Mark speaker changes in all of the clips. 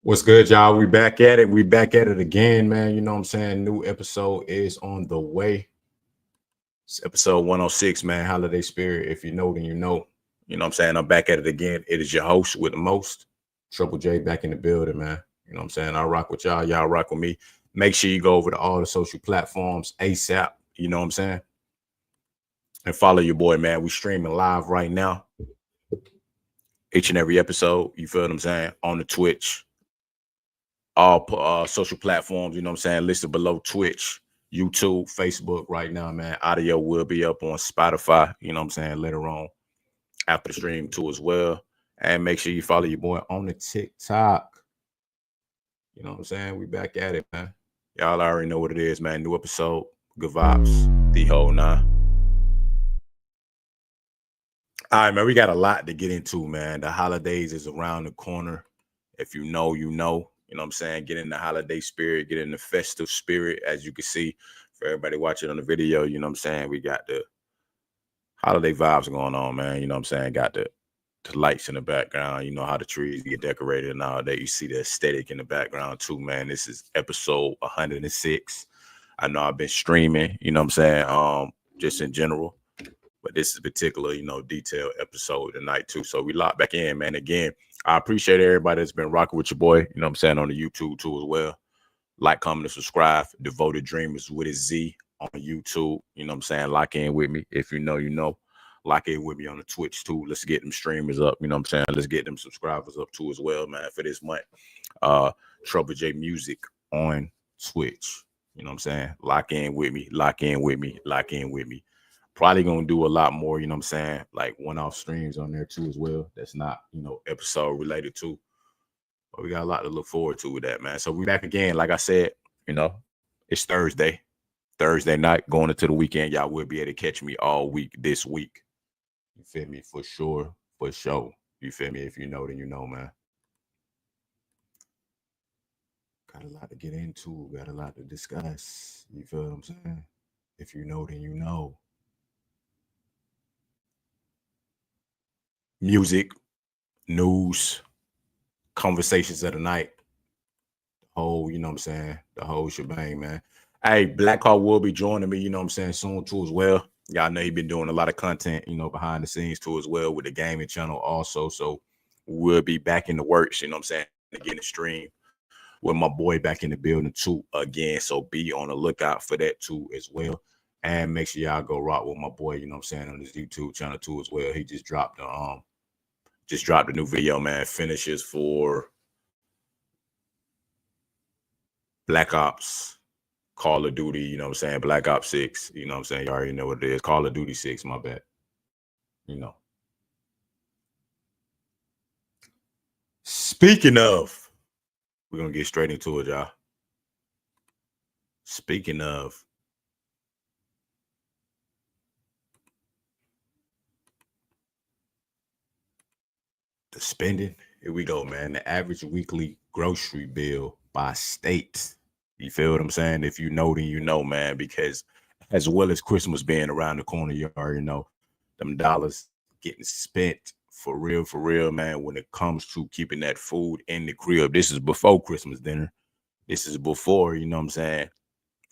Speaker 1: What's good, y'all? We back at it. We back at it again, man. You know what I'm saying? New episode is on the way. It's episode 106, man. Holiday Spirit. If you know, then you know. You know what I'm saying? I'm back at it again. It is your host with the most, Triple J, back in the building, man. You know what I'm saying? I rock with y'all. Y'all rock with me. Make sure you go over to all the social platforms ASAP. You know what I'm saying? And follow your boy, man. We streaming live right now. Each and every episode. You feel what I'm saying? On the Twitch. All social platforms, you know what I'm saying, listed below: Twitch, YouTube, Facebook right now, man. Audio will be up on Spotify, you know what I'm saying, later on after the stream too as well. And make sure you follow your boy on the TikTok. You know what I'm saying? We back at it, man. Y'all already know what it is, man. New episode, good vibes, the whole nine. All right, man, we got a lot to get into, man. The holidays is around the corner. If you know, you know. You know what I'm saying? Get in the holiday spirit, get in the festive spirit. As you can see, for everybody watching on the video, you know what I'm saying? We got the holiday vibes going on, man. You know what I'm saying? Got the lights in the background. You know how the trees get decorated and all that. You see the aesthetic in the background too, man. This is episode 106. I know I've been streaming, you know what I'm saying? Just in general. But this is a particular, detailed episode tonight too. So we lock back in, man. Again, I appreciate everybody that's been rocking with your boy, you know what I'm saying, on the YouTube too as well. Like, comment, and subscribe. Devoted Dreamers with a Z on YouTube. You know what I'm saying? Lock in with me. If you know, you know. Lock in with me on the Twitch too. Let's get them streamers up. You know what I'm saying? Let's get them subscribers up too as well, man, for this month. Trouble J Music on Twitch. You know what I'm saying? Lock in with me. Lock in with me. Lock in with me. Probably gonna do a lot more, you know what I'm saying, like one-off streams on there too as well. That's not, episode related to. But we got a lot to look forward to with that, man. So we back again. Like I said, it's Thursday night, going into the weekend. Y'all will be able to catch me all week this week. You feel me? For sure. For sure. You feel me? If you know, then you know, man. Got a lot to get into. Got a lot to discuss. You feel what I'm saying? If you know, then you know. Music, news, conversations of the night, the whole, you know what I'm saying, the whole shebang, man. Hey, Blackhawk will be joining me, you know what I'm saying, soon too as well. Y'all know he been doing a lot of content, behind the scenes too as well with the gaming channel also. So we'll be back in the works, you know what I'm saying, again, the stream with my boy back in the building too again. So be on the lookout for that too as well. And make sure y'all go rock with my boy, you know what I'm saying, on his YouTube channel too as well. He just dropped a new video, man. Finishes for Black Ops, Call of Duty, you know what I'm saying? Black Ops 6, you know what I'm saying? You already know what it is. Call of Duty 6, my bad. Speaking of, we're going to get straight into it, y'all. Speaking of, the spending, here we go, man. The average weekly grocery bill by state. You feel what I'm saying? If you know, then you know, man, because as well as Christmas being around the corner, you already know them dollars getting spent for real, man, when it comes to keeping that food in the crib. This is before Christmas dinner. This is before, you know what I'm saying,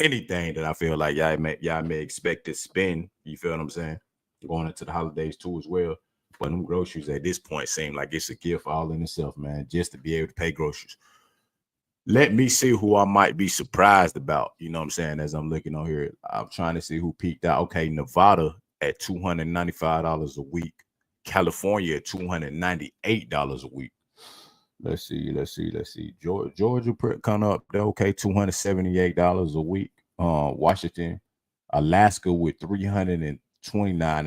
Speaker 1: anything that I feel like y'all may expect to spend. You feel what I'm saying? Going into the holidays too as well. But them groceries at this point seem like it's a gift all in itself, man, just to be able to pay groceries. Let me see who I might be surprised about, you know what I'm saying, as I'm looking on here. I'm trying to see who peaked out. Okay, Nevada at $295 a week. California at $298 a week. Let's see. Georgia kind of up there, okay, $278 a week. Washington, Alaska with $329,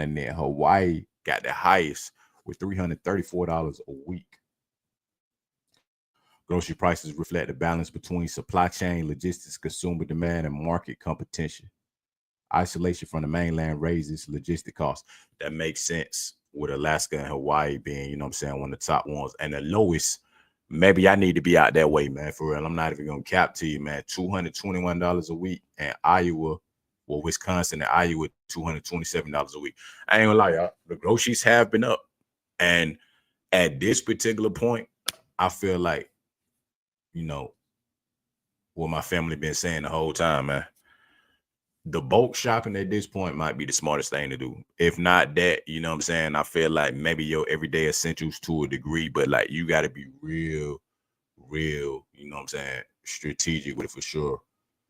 Speaker 1: and then Hawaii got the highest with $334 a week. Grocery prices reflect the balance between supply chain, logistics, consumer demand, and market competition. Isolation from the mainland raises logistic costs. That makes sense with Alaska and Hawaii being, you know what I'm saying, one of the top ones. And the lowest, maybe I need to be out that way, man, for real. I'm not even going to cap to you, man. $221 a week. And Wisconsin and Iowa, $227 a week. I ain't gonna lie, y'all. The groceries have been up. And at this particular point, I feel like you know, what my family been saying the whole time, man. The bulk shopping at this point might be the smartest thing to do. If not that, you know what I'm saying? I feel like maybe your everyday essentials to a degree, but like you got to be real, you know what I'm saying? Strategic with it for sure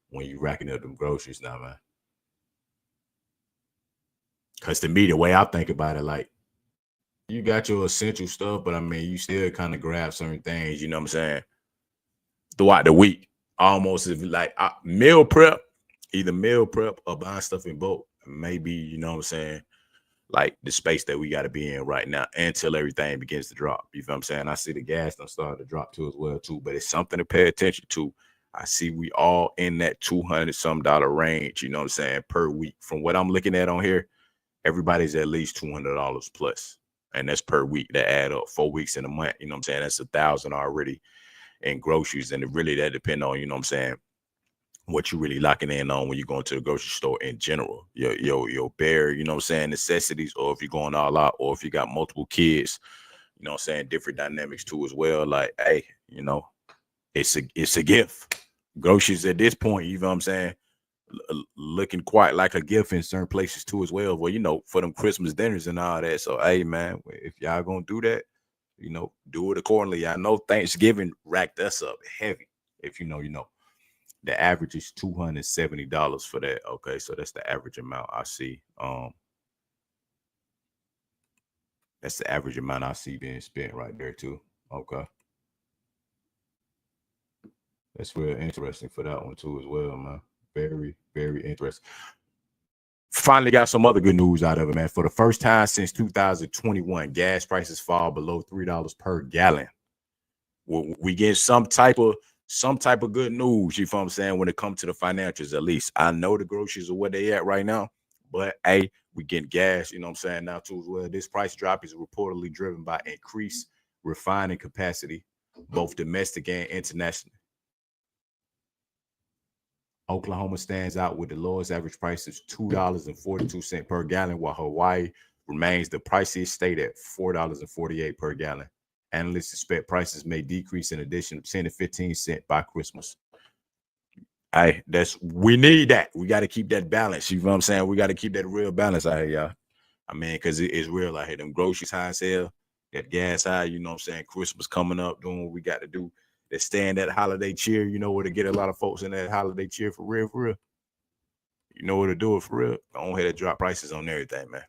Speaker 1: when you racking up them groceries now, man. Because to me, the way I think about it, like you got your essential stuff, but I mean, you still kind of grab certain things, you know what I'm saying? Throughout the week, almost if like meal prep, either meal prep or buying stuff in bulk. Maybe, you know what I'm saying? Like the space that we got to be in right now until everything begins to drop. You feel what I'm saying? I see the gas done started to drop too as well too, but it's something to pay attention to. I see we all in that $200 some range, you know what I'm saying, per week. From what I'm looking at on here, everybody's at least $200 plus. And that's per week. That add up 4 weeks in a month. You know what I'm saying? That's 1,000 already in groceries. And it really that depend on, you know what I'm saying, what you really locking in on when you're going to the grocery store in general. Your bare, you know what I'm saying, necessities, or if you're going all out, or if you got multiple kids, you know what I'm saying, different dynamics too as well. Like, hey, you know, it's a gift. Groceries at this point, you know what I'm saying, looking quite like a gift in certain places too as well. Well, you know, for them Christmas dinners and all that. So, hey, man, if y'all gonna do that, you know, do it accordingly. I know Thanksgiving racked us up heavy. If you know, you know. The average is $270 for that. Okay, so that's the average amount I see. That's the average amount I see being spent right there too. Okay, that's real interesting for that one too as well, man. Very interesting. Finally got some other good news out of it, man. For the first time since 2021, gas prices fall below $3 per gallon. We get some type of good news, you feel what I'm saying, when it comes to the financials. At least I know the groceries are where they at right now, but hey, we getting gas, you know what I'm saying, now too as well. This price drop is reportedly driven by increased refining capacity, both domestic and international. Oklahoma stands out with the lowest average price of $2.42 per gallon, while Hawaii remains the priciest state at $4.48 per gallon. Analysts expect prices may decrease in addition of 10 to 15 cents by Christmas. Hey, we need that. We got to keep that balance. You know what I'm saying? We got to keep that real balance out here, y'all. I mean, because it's real out here. Them groceries high as hell, that gas high, you know what I'm saying? Christmas coming up, doing what we got to do. That stay in that holiday cheer, you know, where to get a lot of folks in that holiday cheer for real, for real. You know where to do it for real. Go ahead and drop prices on everything, man.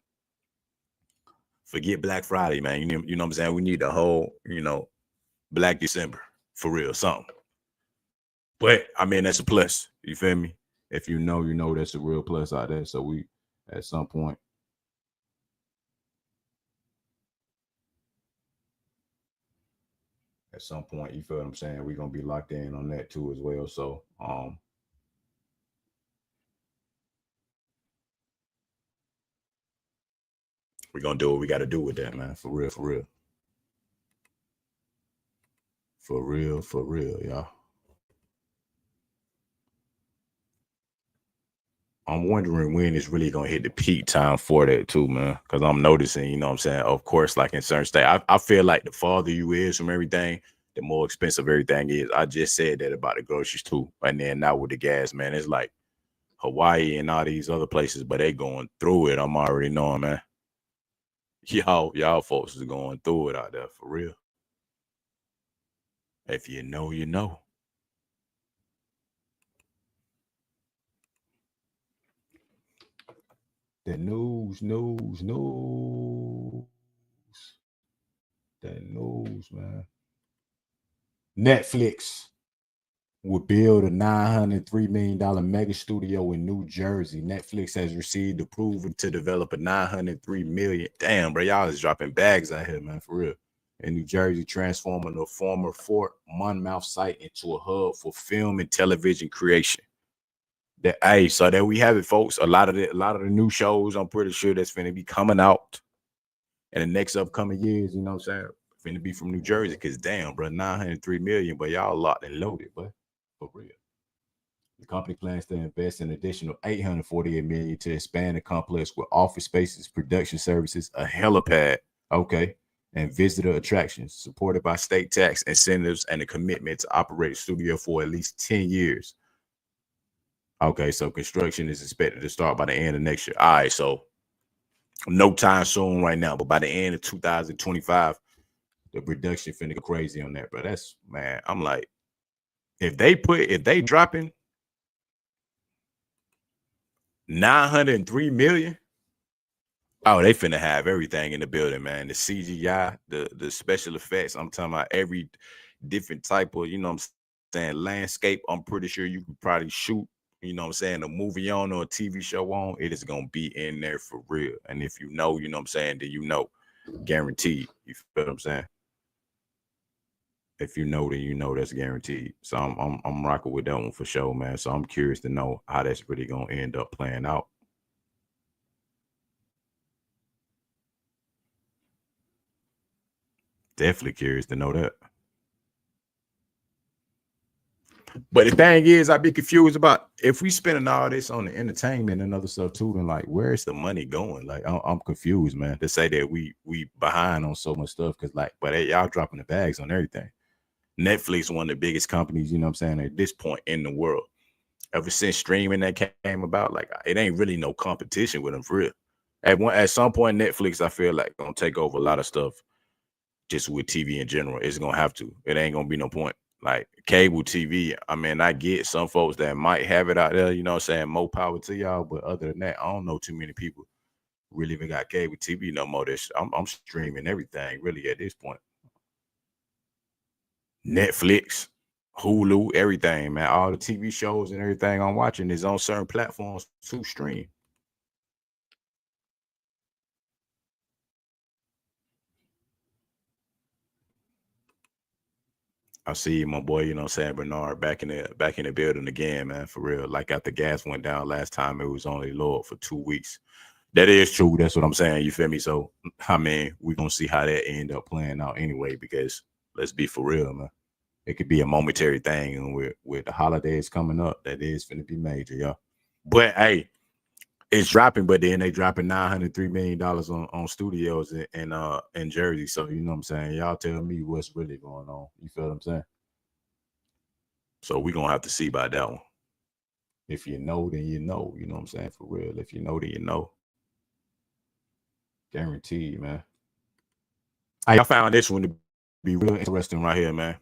Speaker 1: Forget Black Friday, man. You know what I'm saying? We need the whole, you know, Black December for real, something. But I mean, that's a plus. You feel me? If you know that's a real plus out there. So we at some point. At some point, you feel what I'm saying? We're gonna be locked in on that too as well. So we're gonna do what we gotta do with that, man. For real, for real. For real, y'all. I'm wondering when it's really gonna hit the peak time for that too, man. Because I'm noticing, you know what I'm saying? Of course, like in certain states, I feel like the farther you is from everything, the more expensive everything is. I just said that about the groceries too. And then now with the gas, man, it's like Hawaii and all these other places, but they going through it. I'm already knowing, man. Y'all folks is going through it out there for real. If you know, you know. The news. That news, man. Netflix will build a $903 million mega studio in New Jersey. Netflix has received approval to develop a $903 million. Damn, bro, y'all is dropping bags out here, man, for real. In New Jersey, transforming the former Fort Monmouth site into a hub for film and television creation. So there we have it, folks. A lot of the new shows, I'm pretty sure that's going to be coming out in the next upcoming years. You know what I'm saying? Finna be from New Jersey, because damn, bro, 903 million, but y'all locked and loaded, but for real. The company plans to invest an additional 848 million to expand the complex with office spaces, production services, a helipad. Okay. and visitor attractions, supported by state tax incentives and a commitment to operate a studio for at least 10 years. Okay, so construction is expected to start by the end of next year. All right, so no time soon right now, but by the end of 2025, the production finna go crazy on that, bro. That's, man, I'm like, if they dropping 903 million, oh, they finna have everything in the building, man. The CGI, the special effects. I'm talking about every different type of, you know what I'm saying, landscape. I'm pretty sure you could probably shoot, you know what I'm saying, a movie on or a TV show on. It is gonna be in there for real. And if you know, you know what I'm saying, then you know, guaranteed. You feel what I'm saying? If you know, then you know that's guaranteed. So I'm rocking with that one for sure, man. So I'm curious to know how that's really gonna end up playing out. Definitely curious to know that. But the thing is, I'd be confused about if we spending all this on the entertainment and other stuff too, then like where's the money going? Like I'm confused, man. To say that we behind on so much stuff, because like, but hey, y'all dropping the bags on everything. Netflix, one of the biggest companies, you know what I'm saying, at this point in the world. Ever since streaming that came about, like it ain't really no competition with them for real. At some point, Netflix, I feel like gonna take over a lot of stuff just with TV in general. It's gonna have to. It ain't gonna be no point. Like cable TV, I mean, I get some folks that might have it out there, you know what I'm saying? More power to y'all. But other than that, I don't know too many people really even got cable TV no more. I'm streaming everything really at this point. Netflix, Hulu, everything, man. All the TV shows and everything I'm watching is on certain platforms to stream. I see my boy, you know what I'm saying, Bernard back in the building again, man, for real. Like after gas went down last time, it was only low for 2 weeks. That is true. That's what I'm saying. You feel me? So I mean, we're gonna see how that end up playing out anyway, because let's be for real, man. It could be a momentary thing, and with the holidays coming up, that is gonna be major, y'all. But hey, it's dropping, but then they dropping $903 million on studios in Jersey. So you know what I'm saying? Y'all tell me what's really going on. You feel what I'm saying? So we're gonna have to see about that one. If you know, then you know. You know what I'm saying? For real. If you know, then you know. Guaranteed, man. I found this one to be real interesting right here, man.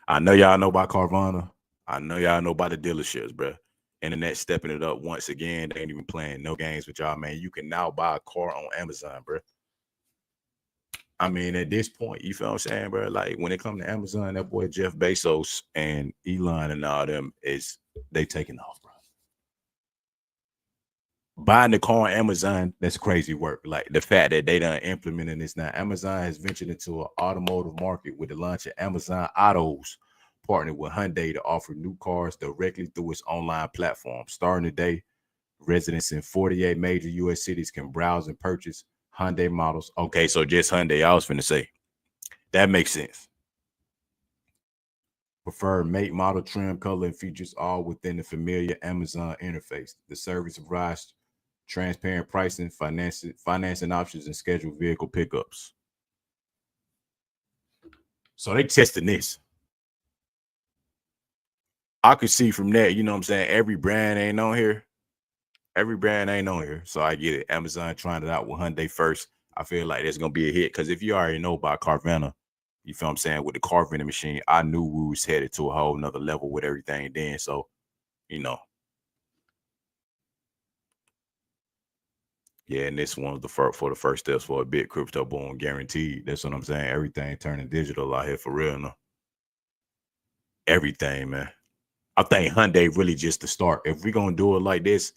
Speaker 1: I know y'all know about Carvana. I know y'all know about the dealerships, bro. Internet stepping it up once again. They ain't even playing no games with y'all, man. You can now buy a car on Amazon, bro. I mean, at this point, you feel what I'm saying, bro? Like when it comes to Amazon, that boy Jeff Bezos and Elon and all them they taking off, bro. Buying the car on Amazon, that's crazy work. Like the fact that they done implementing this now. Amazon has ventured into an automotive market with the launch of Amazon Autos, partnered with Hyundai to offer new cars directly through its online platform. Starting today, residents in 48 major U.S. cities can browse and purchase Hyundai models. Okay, so just Hyundai. I was finna say that makes sense. Preferred make, model, trim, color, and features all within the familiar Amazon interface. The service provides transparent pricing, financing options, and scheduled vehicle pickups. So they testing this. I could see from that, you know what I'm saying? Every brand ain't on here. Every brand ain't on here. So I get it. Amazon trying it out with Hyundai first. I feel like it's gonna be a hit. Because if you already know about Carvana, you feel what I'm saying, with the car vending machine, I knew we was headed to a whole nother level with everything then. So, you know, yeah, and this one was the first steps for a big crypto boom guaranteed. That's what I'm saying. Everything turning digital out here for real now. Everything, man. I think Hyundai really just the start. If we gonna do it like this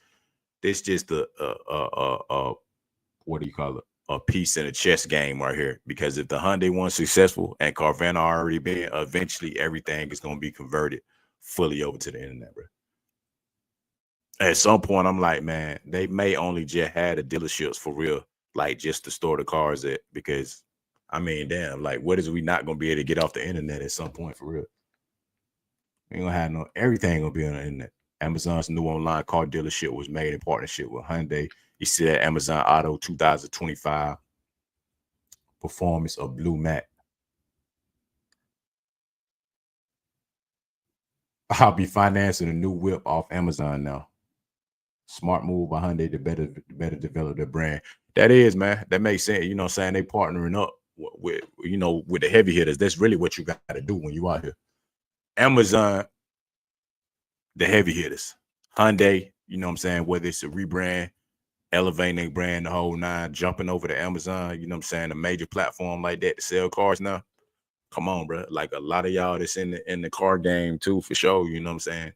Speaker 1: just what do you call it? A piece in a chess game right here. Because if the Hyundai one's successful and Carvana already been, eventually everything is gonna be converted fully over to the internet, bro. At some point, I'm like, man, they may only just have the dealerships for real, like just to store the cars at. Because I mean, damn, like, what is we not gonna be able to get off the internet at some point for real? We ain't gonna have no everything gonna be on the internet. Amazon's new online car dealership was made in partnership with Hyundai. You see that Amazon Auto 2025 performance of blue matte. I'll be financing a new whip off Amazon now. Smart move by Hyundai to better develop their brand. That is, man. That makes sense. You know what I'm saying? They partnering up with with the heavy hitters. That's really what you got to do when you out here. Amazon, the heavy hitters. Hyundai, you know what I'm saying? Whether it's a rebrand, elevating their brand, the whole nine, jumping over to Amazon, you know what I'm saying? A major platform like that to sell cars now. Come on, bro. Like a lot of y'all that's in the car game too, for sure. You know what I'm saying?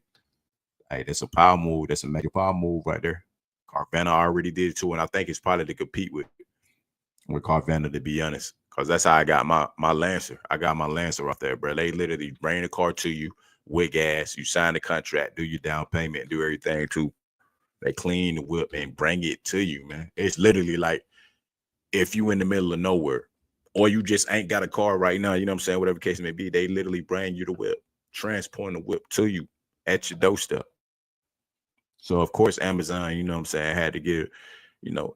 Speaker 1: Hey, that's a power move. That's a major power move right there. Carvana already did it too, and I think it's probably to compete with Carvana, to be honest, because that's how I got my Lancer. I got my Lancer right there, bro. They literally bring the car to you with gas. You sign the contract, do your down payment, do everything too. They clean the whip and bring it to you, man. It's literally like if you in the middle of nowhere or you just ain't got a car right now, you know what I'm saying? Whatever the case may be, they literally bring you the whip, transporting the whip to you at your doorstep. So of course, Amazon, you know what I'm saying, had to get,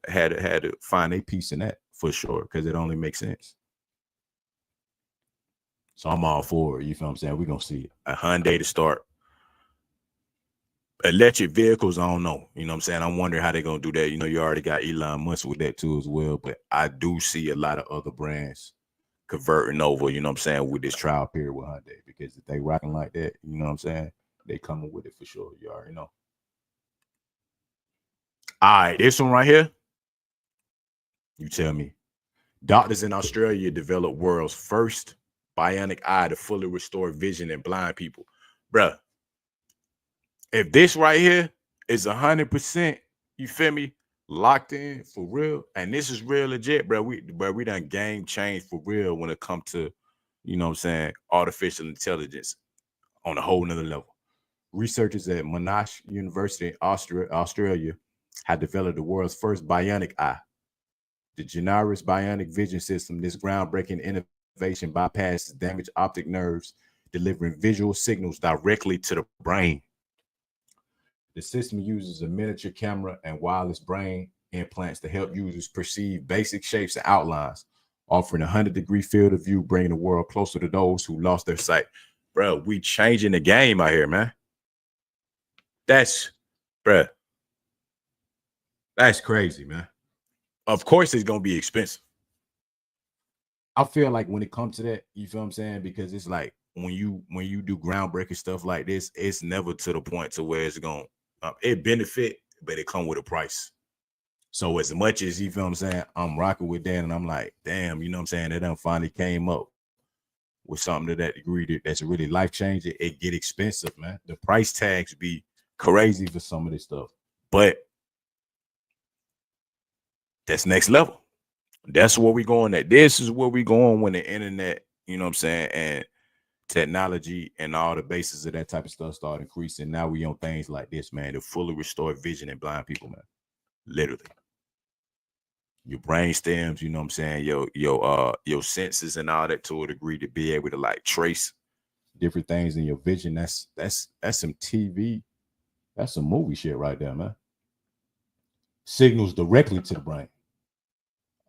Speaker 1: had to find a piece in that for sure, because it only makes sense. So I'm all for it. You feel what I'm saying? We're gonna see a Hyundai to start. Electric vehicles, I don't know. You know what I'm saying? I'm wondering how they're gonna do that. You know, you already got Elon Musk with that too as well. But I do see a lot of other brands converting over, you know what I'm saying, with this trial period with Hyundai. Because if they rocking like that, you know what I'm saying, they coming with it for sure. You already know. All right, this one right here. You tell me. Doctors in Australia developed world's first bionic eye to fully restore vision in blind people. Bruh, if this right here is 100%, you feel me, locked in for real, and this is real legit, bro. We done game change for real when it comes to, you know what I'm saying, artificial intelligence on a whole nother level. Researchers at Monash University in Australia have developed the world's first bionic eye. The Generalis Bionic Vision System, this groundbreaking innovation bypasses damaged optic nerves, delivering visual signals directly to the brain. The system uses a miniature camera and wireless brain implants to help users perceive basic shapes and outlines, offering a 100-degree field of view, bringing the world closer to those who lost their sight. Bro, we changing the game out here, man. That's crazy, man. Of course, it's gonna be expensive. I feel like when it comes to that, you feel what I'm saying? Because it's like when you do groundbreaking stuff like this, it's never to the point to where it's gonna it benefit, but it come with a price. So as much as you feel what I'm saying, I'm rocking with that, and I'm like, damn, you know what I'm saying? That done finally came up with something to that degree that's really life changing. It get expensive, man. The price tags be crazy for some of this stuff, but that's next level. That's where we going at. This is where we going when the internet, you know what I'm saying, and technology and all the bases of that type of stuff start increasing. Now we on things like this, man, to fully restore vision in blind people, man. Literally. Your brain stems, you know what I'm saying, your senses and all that to a degree to be able to like trace different things in your vision. That's some TV. That's some movie shit right there, man. Signals directly to the brain.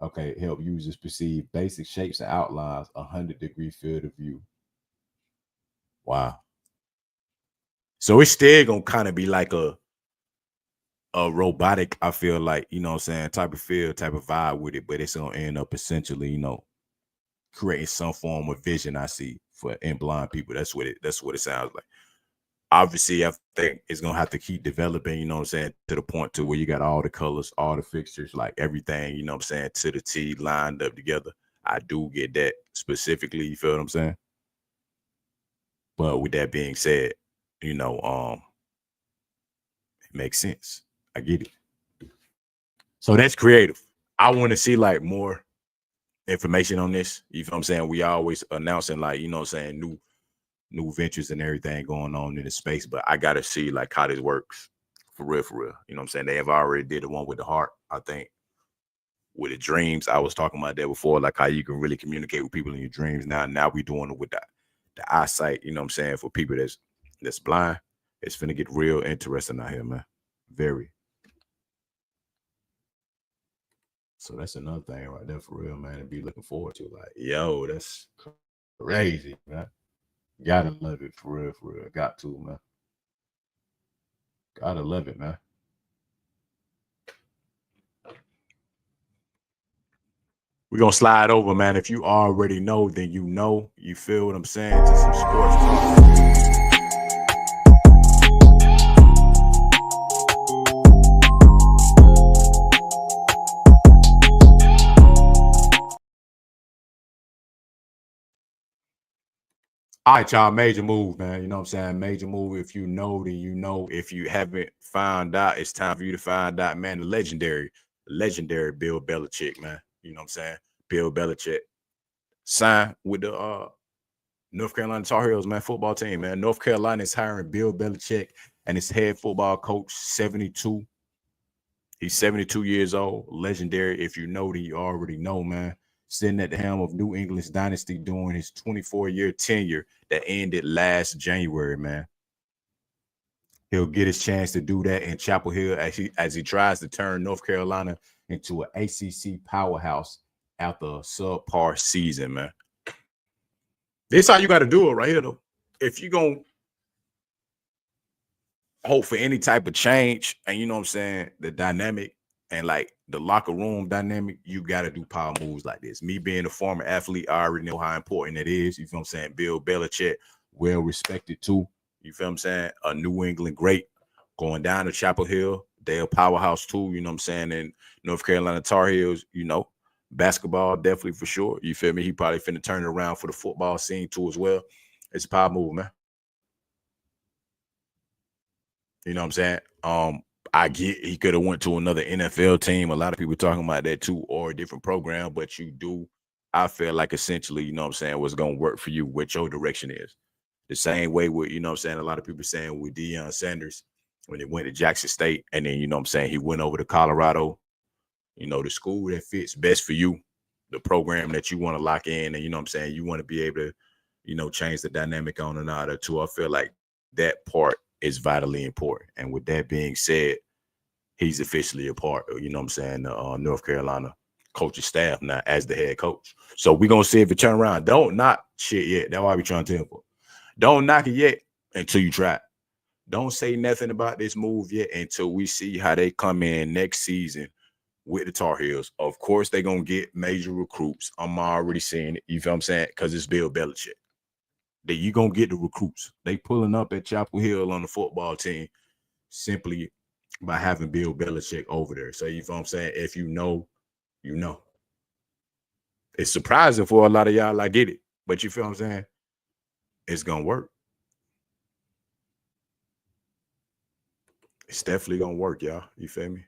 Speaker 1: Okay, help users perceive basic shapes and outlines, 100-degree field of view. Wow. So it's still gonna kind of be like a robotic, I feel like, you know what I'm saying, type of feel, type of vibe with it, but it's gonna end up essentially, creating some form of vision, I see, for in blind people. That's what it sounds like. Obviously, I think it's gonna have to keep developing, you know what I'm saying, to the point to where you got all the colors, all the fixtures, like everything, you know what I'm saying, to the T lined up together. I do get that specifically, you feel what I'm saying? But with that being said, it makes sense. I get it. So that's creative. I want to see like more information on this. You feel what I'm saying? We always announcing like, you know what I'm saying, new ventures and everything going on in the space, but I gotta see like how this works for real, for real. You know what I'm saying? They have already did the one with the heart, I think. With the dreams, I was talking about that before, like how you can really communicate with people in your dreams. Now we doing it with the eyesight, you know what I'm saying, for people that's blind. It's finna get real interesting out here, man. Very. So that's another thing right there for real, man, to be looking forward to. Like, yo, that's crazy, man. Gotta love it for real, for real. Got to, man. Gotta love it, man. We're gonna slide over, man. If you already know, then you know. You feel what I'm saying? To some sports talk. All right, y'all, major move, man. You know what I'm saying? Major move. If you know, then you know. If you haven't found out, it's time for you to find out, man. The legendary Bill Belichick, man. You know what I'm saying? Bill Belichick signed with the North Carolina Tar Heels, man, football team, man. North Carolina is hiring Bill Belichick and his head football coach, 72. He's 72 years old, legendary. If you know, then you already know, man. Sitting at the helm of New England's dynasty during his 24-year tenure that ended last January, man. He'll get his chance to do that in Chapel Hill as he tries to turn North Carolina into an ACC powerhouse after a subpar season, man. This is how you got to do it right here, though. If you're going to hope for any type of change, and you know what I'm saying, the dynamic and like the locker room dynamic, you got to do power moves like this. Me being a former athlete, I already know how important it is. You feel what I'm saying? Bill Belichick, well respected too. You feel what I'm saying? A New England great going down to Chapel Hill. They're a powerhouse too, you know what I'm saying? And North Carolina Tar Heels, you know, basketball definitely for sure. You feel me? He probably finna turn it around for the football scene too as well. It's a power move, man. You know what I'm saying? I get he could have went to another NFL team. A lot of people talking about that too, or a different program, but you do. I feel like essentially, you know what I'm saying, what's gonna work for you, what your direction is. The same way with, you know what I'm saying, a lot of people saying with Deion Sanders when he went to Jackson State, and then, you know what I'm saying, he went over to Colorado, you know, the school that fits best for you, the program that you want to lock in, and you know what I'm saying, you want to be able to, you know, change the dynamic on another too. I feel like that part is vitally important. And with that being said, he's officially a part of, you know what I'm saying, the North Carolina coaching staff now as the head coach. So we're going to see if it turn around. Don't knock shit yet. That's why we trying to tell people. Don't knock it yet until you try. Don't say nothing about this move yet until we see how they come in next season with the Tar Heels. Of course, they're going to get major recruits. I'm already seeing it. You feel what I'm saying? Because it's Bill Belichick. That you going to get the recruits. They pulling up at Chapel Hill on the football team simply by having Bill Belichick over there. So you feel what I'm saying? If you know, you know. It's surprising for a lot of y'all, I get it. But you feel what I'm saying? It's going to work. It's definitely going to work, y'all. You feel me?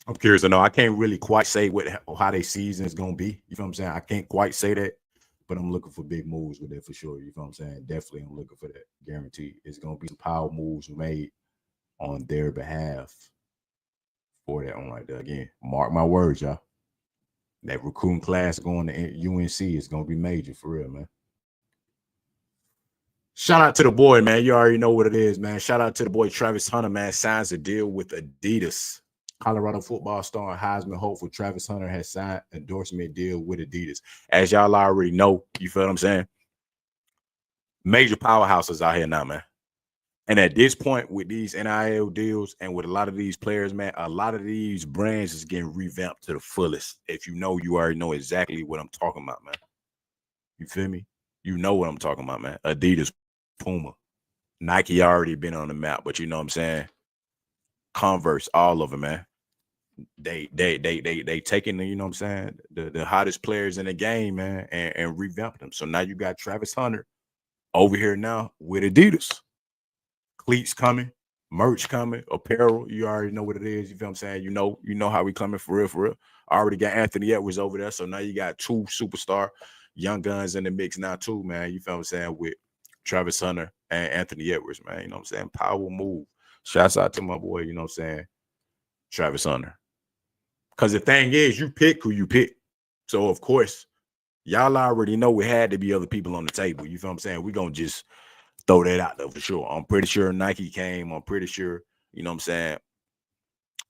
Speaker 1: I'm curious to know. I can't really quite say how their season is going to be. You feel what I'm saying? I can't quite say that. But I'm looking for big moves with it for sure. You feel what I'm saying? Definitely I'm looking for that. Guaranteed. It's going to be some power moves made on their behalf for that one right there. Again, mark my words, y'all. That recruiting class going to UNC is going to be major for real, man. Shout out to the boy, man. You already know what it is, man. Shout out to the boy Travis Hunter, man. Signs a deal with Adidas. Colorado football star and Heisman hopeful Travis Hunter has signed endorsement deal with Adidas. As y'all already know, you feel what I'm saying? Major powerhouses out here now, man. And at this point, with these NIL deals and with a lot of these players, man, a lot of these brands is getting revamped to the fullest. If you know, you already know exactly what I'm talking about, man. You feel me? You know what I'm talking about, man. Adidas, Puma, Nike already been on the map, but you know what I'm saying? Converse, all of them, man. They taking the, you know what I'm saying, the hottest players in the game, man, and revamp them. So now you got Travis Hunter over here now with Adidas. Cleats coming, merch coming, apparel. You already know what it is. You feel what I'm saying? You know how we coming for real, for real. I already got Anthony Edwards over there. So now you got two superstar young guns in the mix now, too, man. You feel what I'm saying? With Travis Hunter and Anthony Edwards, man. You know what I'm saying? Power move. Shouts out to my boy, you know what I'm saying? Travis Hunter. Because the thing is, you pick who you pick. So, of course, y'all already know it had to be other people on the table. You feel what I'm saying? We're going to just throw that out there for sure. I'm pretty sure Nike came. I'm pretty sure, you know what I'm saying,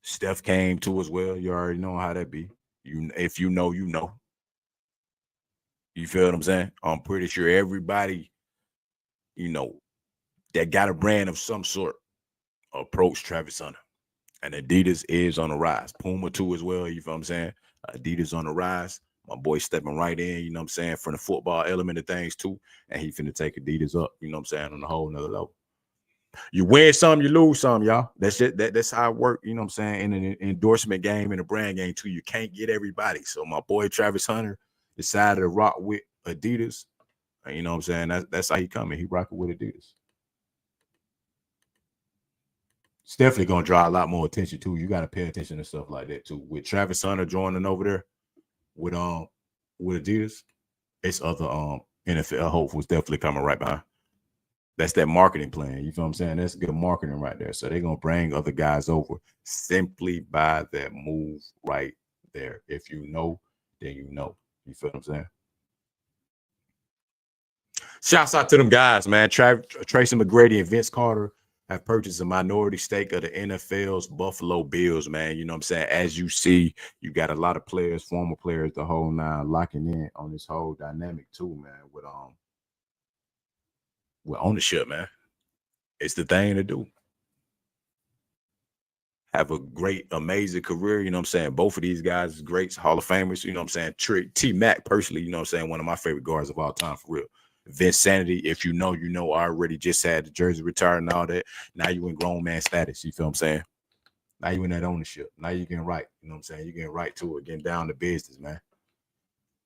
Speaker 1: Steph came too as well. You already know how that be. If you know, you know. You feel what I'm saying? I'm pretty sure everybody, you know, that got a brand of some sort approach Travis Hunter. And Adidas is on the rise. Puma too as well. You feel what I'm saying? Adidas on the rise. My boy stepping right in, you know what I'm saying, from the football element of things too. And he finna take Adidas up, you know what I'm saying, on a whole nother level. You win some, you lose some, y'all. That's it. That's how it works, you know what I'm saying, in an endorsement game and a brand game too. You can't get everybody. So my boy Travis Hunter decided to rock with Adidas. And you know what I'm saying? That's how he coming. He rocking with Adidas. It's definitely gonna draw a lot more attention too. You got to pay attention to stuff like that too. With Travis Hunter joining over there with Adidas, it's other NFL hopefuls definitely coming right behind. That's that marketing plan. You feel what I'm saying? That's good marketing right there. So they're gonna bring other guys over simply by that move right there. If you know, then you know. You feel what I'm saying? Shouts out to them guys, man. Tracy McGrady and Vince Carter have purchased a minority stake of the NFL's Buffalo Bills, man. You know what I'm saying? As you see, you got a lot of players, former players, the whole nine, locking in on this whole dynamic too, man, with ownership, man. It's the thing to do. Have a great, amazing career. You know what I'm saying? Both of these guys, greats, Hall of Famers. You know what I'm saying? T Mac, personally, you know what I'm saying? One of my favorite guards of all time, for real. Vince Sanity, if you know, you know, I already just had the jersey retired and all that. Now you in grown man status. You feel what I'm saying? Now you in that ownership. Now you getting right. You know what I'm saying? You getting right to it, getting down to business, man.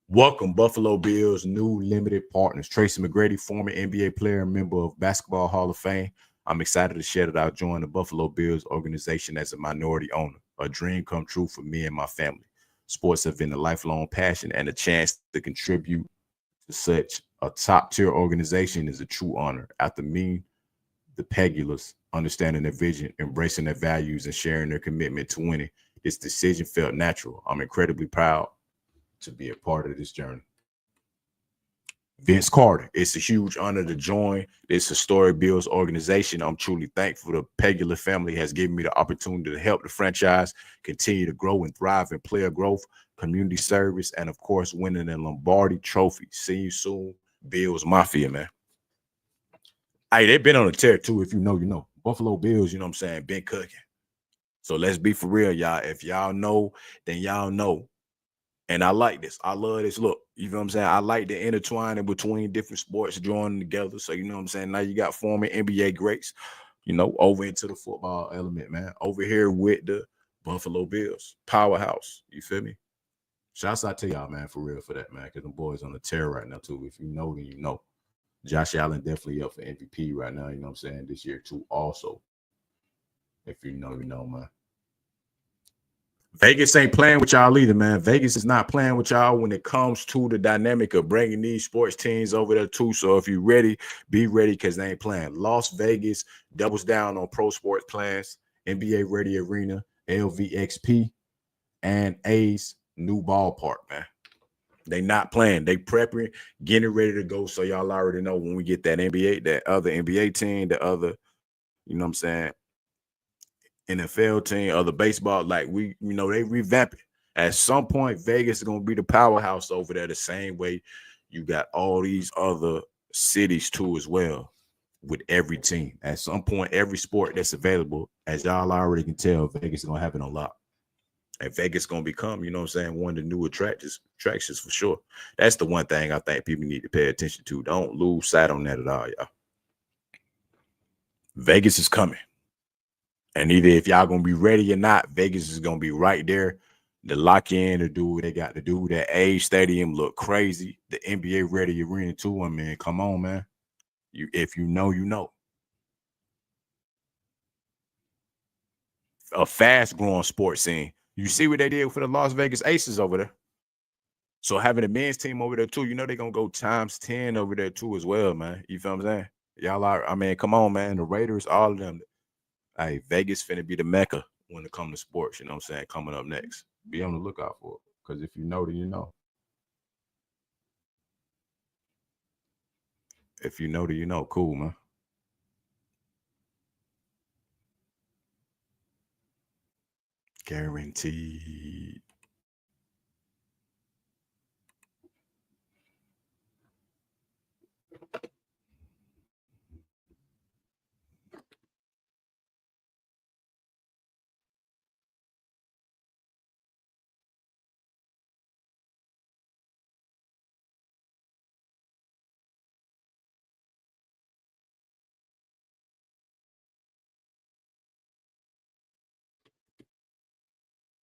Speaker 1: Welcome, Buffalo Bills' new limited partners. Tracy McGrady, former NBA player and member of Basketball Hall of Fame. I'm excited to share that I've joined the Buffalo Bills organization as a minority owner. A dream come true for me and my family. Sports have been a lifelong passion, and a chance to contribute to such a top-tier organization is a true honor. After meeting the Pegulas, understanding their vision, embracing their values, and sharing their commitment to winning, this decision felt natural. I'm incredibly proud to be a part of this journey. Vince Carter, it's a huge honor to join this historic Bills organization. I'm truly thankful the Pegula family has given me the opportunity to help the franchise continue to grow and thrive in player growth, community service, and of course, winning the Lombardi Trophy. See you soon, Bills Mafia, man. Hey, they've been on the tear too. If you know, you know. Buffalo Bills, you know what I'm saying, been cooking. So let's be for real, y'all. If y'all know, then y'all know. And I like this. I love this look. You know what I'm saying? I like the intertwining between different sports joining together. So, you know what I'm saying? Now you got former NBA greats, you know, over into the football element, man. Over here with the Buffalo Bills, powerhouse. You feel me? Shouts out to y'all, man, for real, for that, man. Because them boys on the tear right now, too. If you know, then you know. Josh Allen definitely up for MVP right now, you know what I'm saying? This year, too, also. If you know, you know, man. Vegas ain't playing with y'all either, man. Vegas is not playing with y'all when it comes to the dynamic of bringing these sports teams over there too. So if you're ready, be ready because they ain't playing. Las Vegas doubles down on pro sports plans, NBA Ready Arena, LVXP, and A's new ballpark, man. They not playing. They prepping, getting ready to go. So y'all already know when we get that NBA, that other NBA team, the other, you know what I'm saying, NFL team or the baseball, like we, you know, they revamp it. At some point, Vegas is gonna be the powerhouse over there, the same way you got all these other cities too, as well, with every team. At some point, every sport that's available, as y'all already can tell, Vegas is gonna have it on lock. And Vegas gonna become, you know what I'm saying, one of the new attractions for sure. That's the one thing I think people need to pay attention to. Don't lose sight on that at all, y'all. Vegas is coming. And either if y'all gonna be ready or not, Vegas is gonna be right there to lock in to do what they got to do. That A Stadium look crazy. The NBA Ready Arena too. I mean, come on, man. You if you know, you know. A fast growing sports scene. You see what they did for the Las Vegas Aces over there. So having a men's team over there too, you know they're gonna go times 10 over there too as well, man. You feel what I'm saying? Y'all are, I mean, come on, man. The Raiders, all of them. Hey, Vegas finna be the mecca when it comes to sports, you know what I'm saying? Coming up next. Be on the lookout for it. Because if you know, then you know. If you know, then you know. Cool, man. Guaranteed.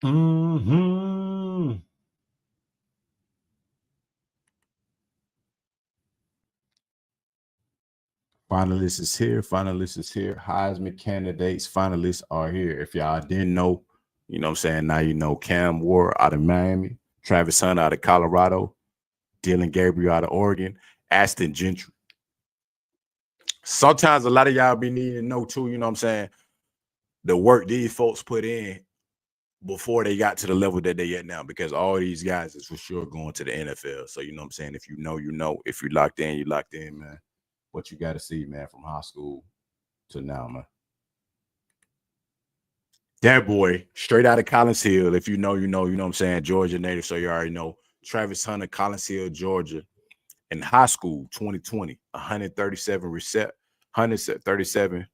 Speaker 1: Mm-hmm. Finalists is here. Finalists is here. Heisman candidates, finalists are here. If y'all didn't know, you know what I'm saying? Now you know Cam Ward out of Miami, Travis Hunter out of Colorado, Dylan Gabriel out of Oregon, Aston Gentry. Sometimes a lot of y'all be needing to know too, you know what I'm saying? The work these folks put in before they got to the level that they at now, because all these guys is for sure going to the NFL. So you know what I'm saying? If you know, you know. If you locked in, you locked in, man. What you got to see, man, from high school to now, man. That boy, straight out of Collins Hill. If you know, you know, you know what I'm saying? Georgia native, so you already know. Travis Hunter, Collins Hill, Georgia. In high school, 2020, 137 137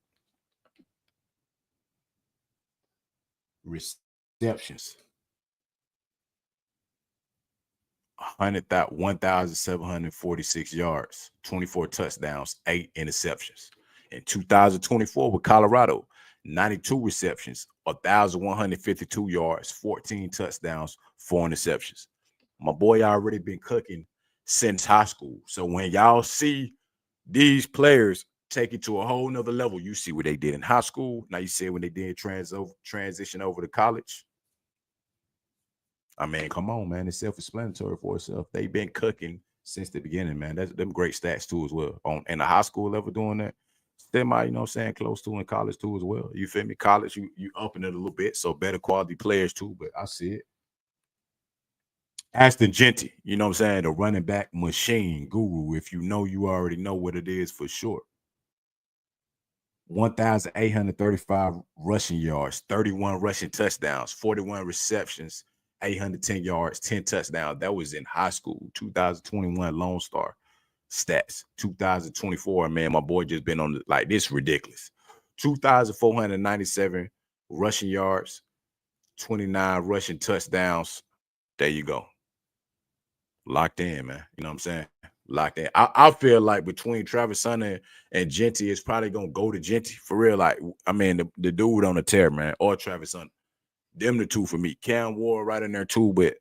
Speaker 1: receptions. 1,746 yards, 24 touchdowns, 8 interceptions. In 2024 with Colorado, 92 receptions, 1,152 yards, 14 touchdowns, 4 interceptions. My boy already been cooking since high school. So when y'all see these players take it to a whole nother level, you see what they did in high school. Now you see when they did transition over to college. I mean, come on, man. It's self-explanatory for itself. They've been cooking since the beginning, man. That's them great stats too as well. On in the high school level doing that. Semi, you know what I'm saying, close to in college too as well. You feel me? College, you upping it a little bit. So better quality players too, but I see it. Aston Genty, you know what I'm saying? The running back machine guru. If you know, you already know what it is for sure. 1,835 rushing yards, 31 rushing touchdowns, 41 receptions, 810 yards, 10 touchdowns. That was in high school. 2021 Lone Star stats. 2024, man, my boy just been on the, like this ridiculous. 2,497 rushing yards, 29 rushing touchdowns. There you go. Locked in, man. You know what I'm saying? Locked in. I feel like between Travis Hunter and Genty, it's probably gonna go to Genty for real. Like, I mean, the dude on the tear, man, or Travis Hunter. Them the two for me. Cam Ward right in there too, but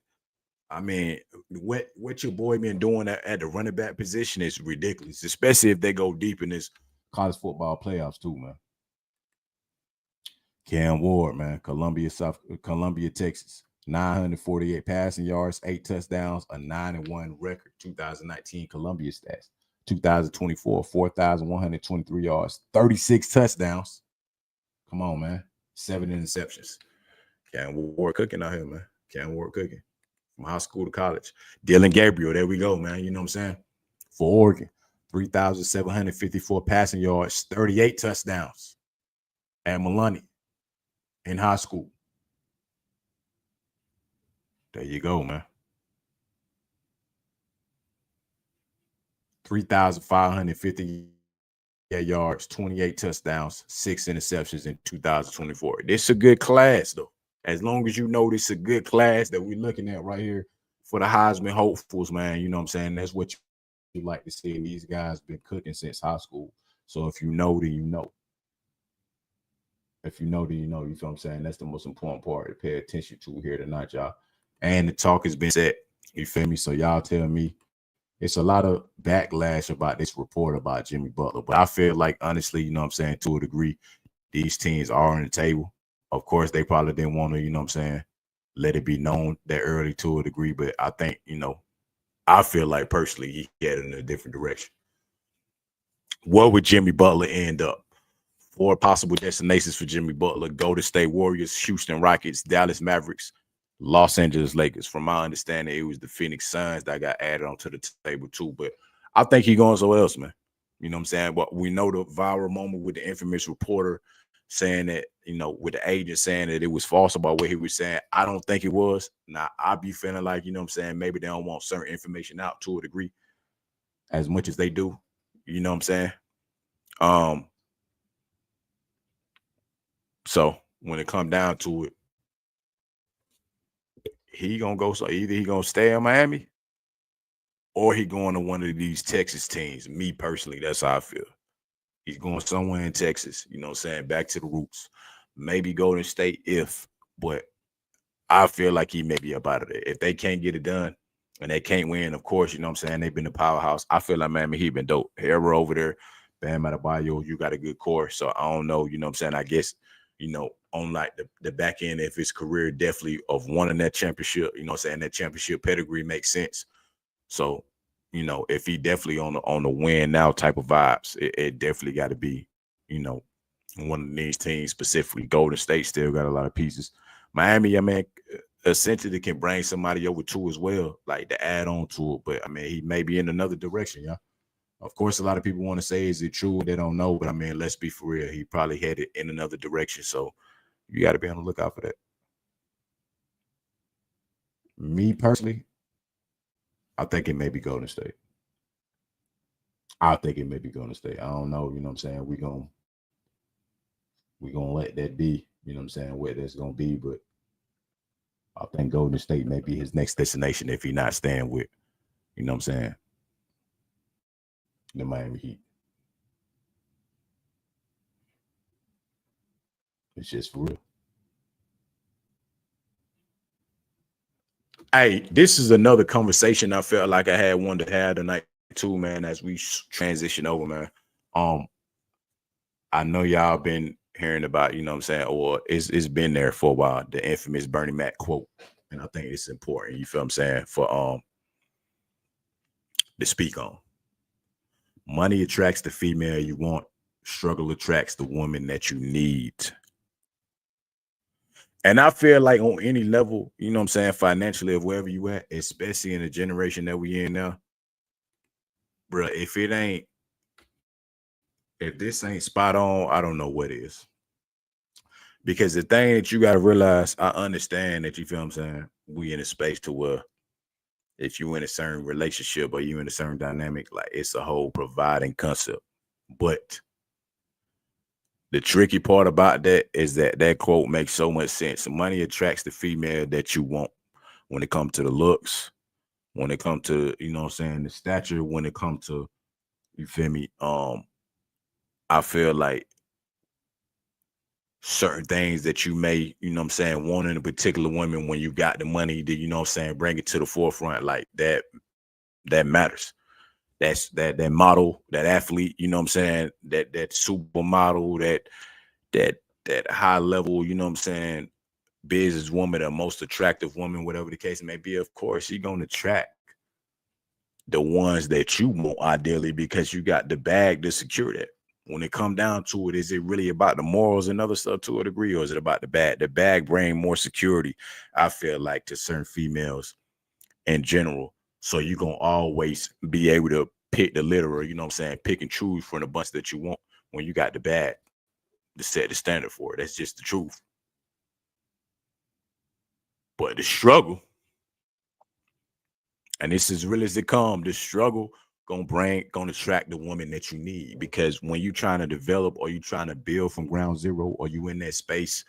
Speaker 1: I mean, what your boy been doing at the running back position is ridiculous, especially if they go deep in this college football playoffs too, man. Cam Ward, man, Columbia, Texas. 948 passing yards, 8 touchdowns, a 9-1 record. 2019 Columbia stats. 2024, 4,123 yards, 36 touchdowns. Come on, man. 7 interceptions. Cam Ward cooking out here, man. Cam Ward cooking. From high school to college. Dylan Gabriel, there we go, man. You know what I'm saying? For Oregon, 3,754 passing yards, 38 touchdowns. At Maloney in high school. There you go, man. 3,550 yards, 28 touchdowns, 6 interceptions in 2024. This is a good class, though. As long as you know this is a good class that we're looking at right here for the Heisman hopefuls, man. You know what I'm saying? That's what you like to see. These guys been cooking since high school. So if you know, then you know. If you know, then you know. You feel what I'm saying? That's the most important part to pay attention to here tonight, y'all. And the talk has been set. You feel me? So y'all tell me. It's a lot of backlash about this report about Jimmy Butler. But I feel like, honestly, you know what I'm saying, to a degree, these teams are on the table. Of course, they probably didn't want to, you know what I'm saying, let it be known that early to a degree. But I think, you know, I feel like personally he get in a different direction. Where would Jimmy Butler end up? 4 possible destinations for Jimmy Butler: Golden State Warriors, Houston Rockets, Dallas Mavericks, Los Angeles Lakers. From my understanding, it was the Phoenix Suns that got added onto the table too. But I think he going somewhere else, man. You know what I'm saying? But we know the viral moment with the infamous reporter saying that, with the agent saying that it was false about what he was saying. I don't think it was. Now, I be feeling like, maybe they don't want certain information out to a degree as much as they do. You know what I'm saying? So when it come down to it, he gonna go. So either he gonna stay in Miami or he going to one of these Texas teams. Me personally, that's how I feel. He's going somewhere in Texas, back to the roots. Maybe Golden State but I feel like he may be up out of there. If they can't get it done and they can't win, of course, they've been the powerhouse. I feel like Miami Heat been dope. Whoever over there, Bam Adebayo, you got a good core. So I don't know, I guess, on like the back end of his career, definitely of winning that championship, that championship pedigree makes sense. So, if he definitely on the win now type of vibes, it definitely got to be, one of these teams, specifically Golden State still got a lot of pieces. Miami, I mean, essentially can bring somebody over too as well, like to add on to it. But I mean, he may be in another direction, yeah. Of course, a lot of people want to say, is it true? They don't know. But I mean, let's be for real. He probably headed in another direction. So you got to be on the lookout for that. Me personally, I think it may be Golden State. I think it may be Golden State. I don't know. We're gonna let that be. Where that's gonna be. But I think Golden State may be his next destination if he's not staying with, the Miami Heat. It's just for real. Hey, this is another conversation I felt like I had one to have tonight too, man, as we transition over, man. I know y'all been hearing about, or it's been there for a while, the infamous Bernie Mac quote. And I think it's important, you feel what I'm saying, for to speak on. Money attracts the female you want. Struggle attracts the woman that you need. And I feel like on any level, financially, of wherever you at, especially in the generation that we in now, bro, if this ain't spot on, I don't know what is. Because the thing that you got to realize, I understand that, you feel what I'm saying, we in a space to where if you in a certain relationship or you in a certain dynamic, like it's a whole providing concept. But the tricky part about that is that quote makes so much sense. Money attracts the female that you want when it comes to the looks, when it comes to, the stature, when it comes to, you feel me? I feel like certain things that you may, want in a particular woman, when you got the money to, bring it to the forefront, like that matters. That's that model, that athlete, that supermodel, that high level, business woman, the most attractive woman, whatever the case may be. Of course, you're gonna attract the ones that you want, ideally, because you got the bag to secure that. When it come down to it, is it really about the morals and other stuff to a degree, or is it about the bag? The bag bring more security, I feel like, to certain females in general. So you're gonna always be able to pick the litter, pick and choose from the bunch that you want when you got the bag to set the standard for it. That's just the truth. But the struggle, and this is real as it come, the struggle gonna attract the woman that you need. Because when you trying to develop, or you trying to build from ground zero, or you in that space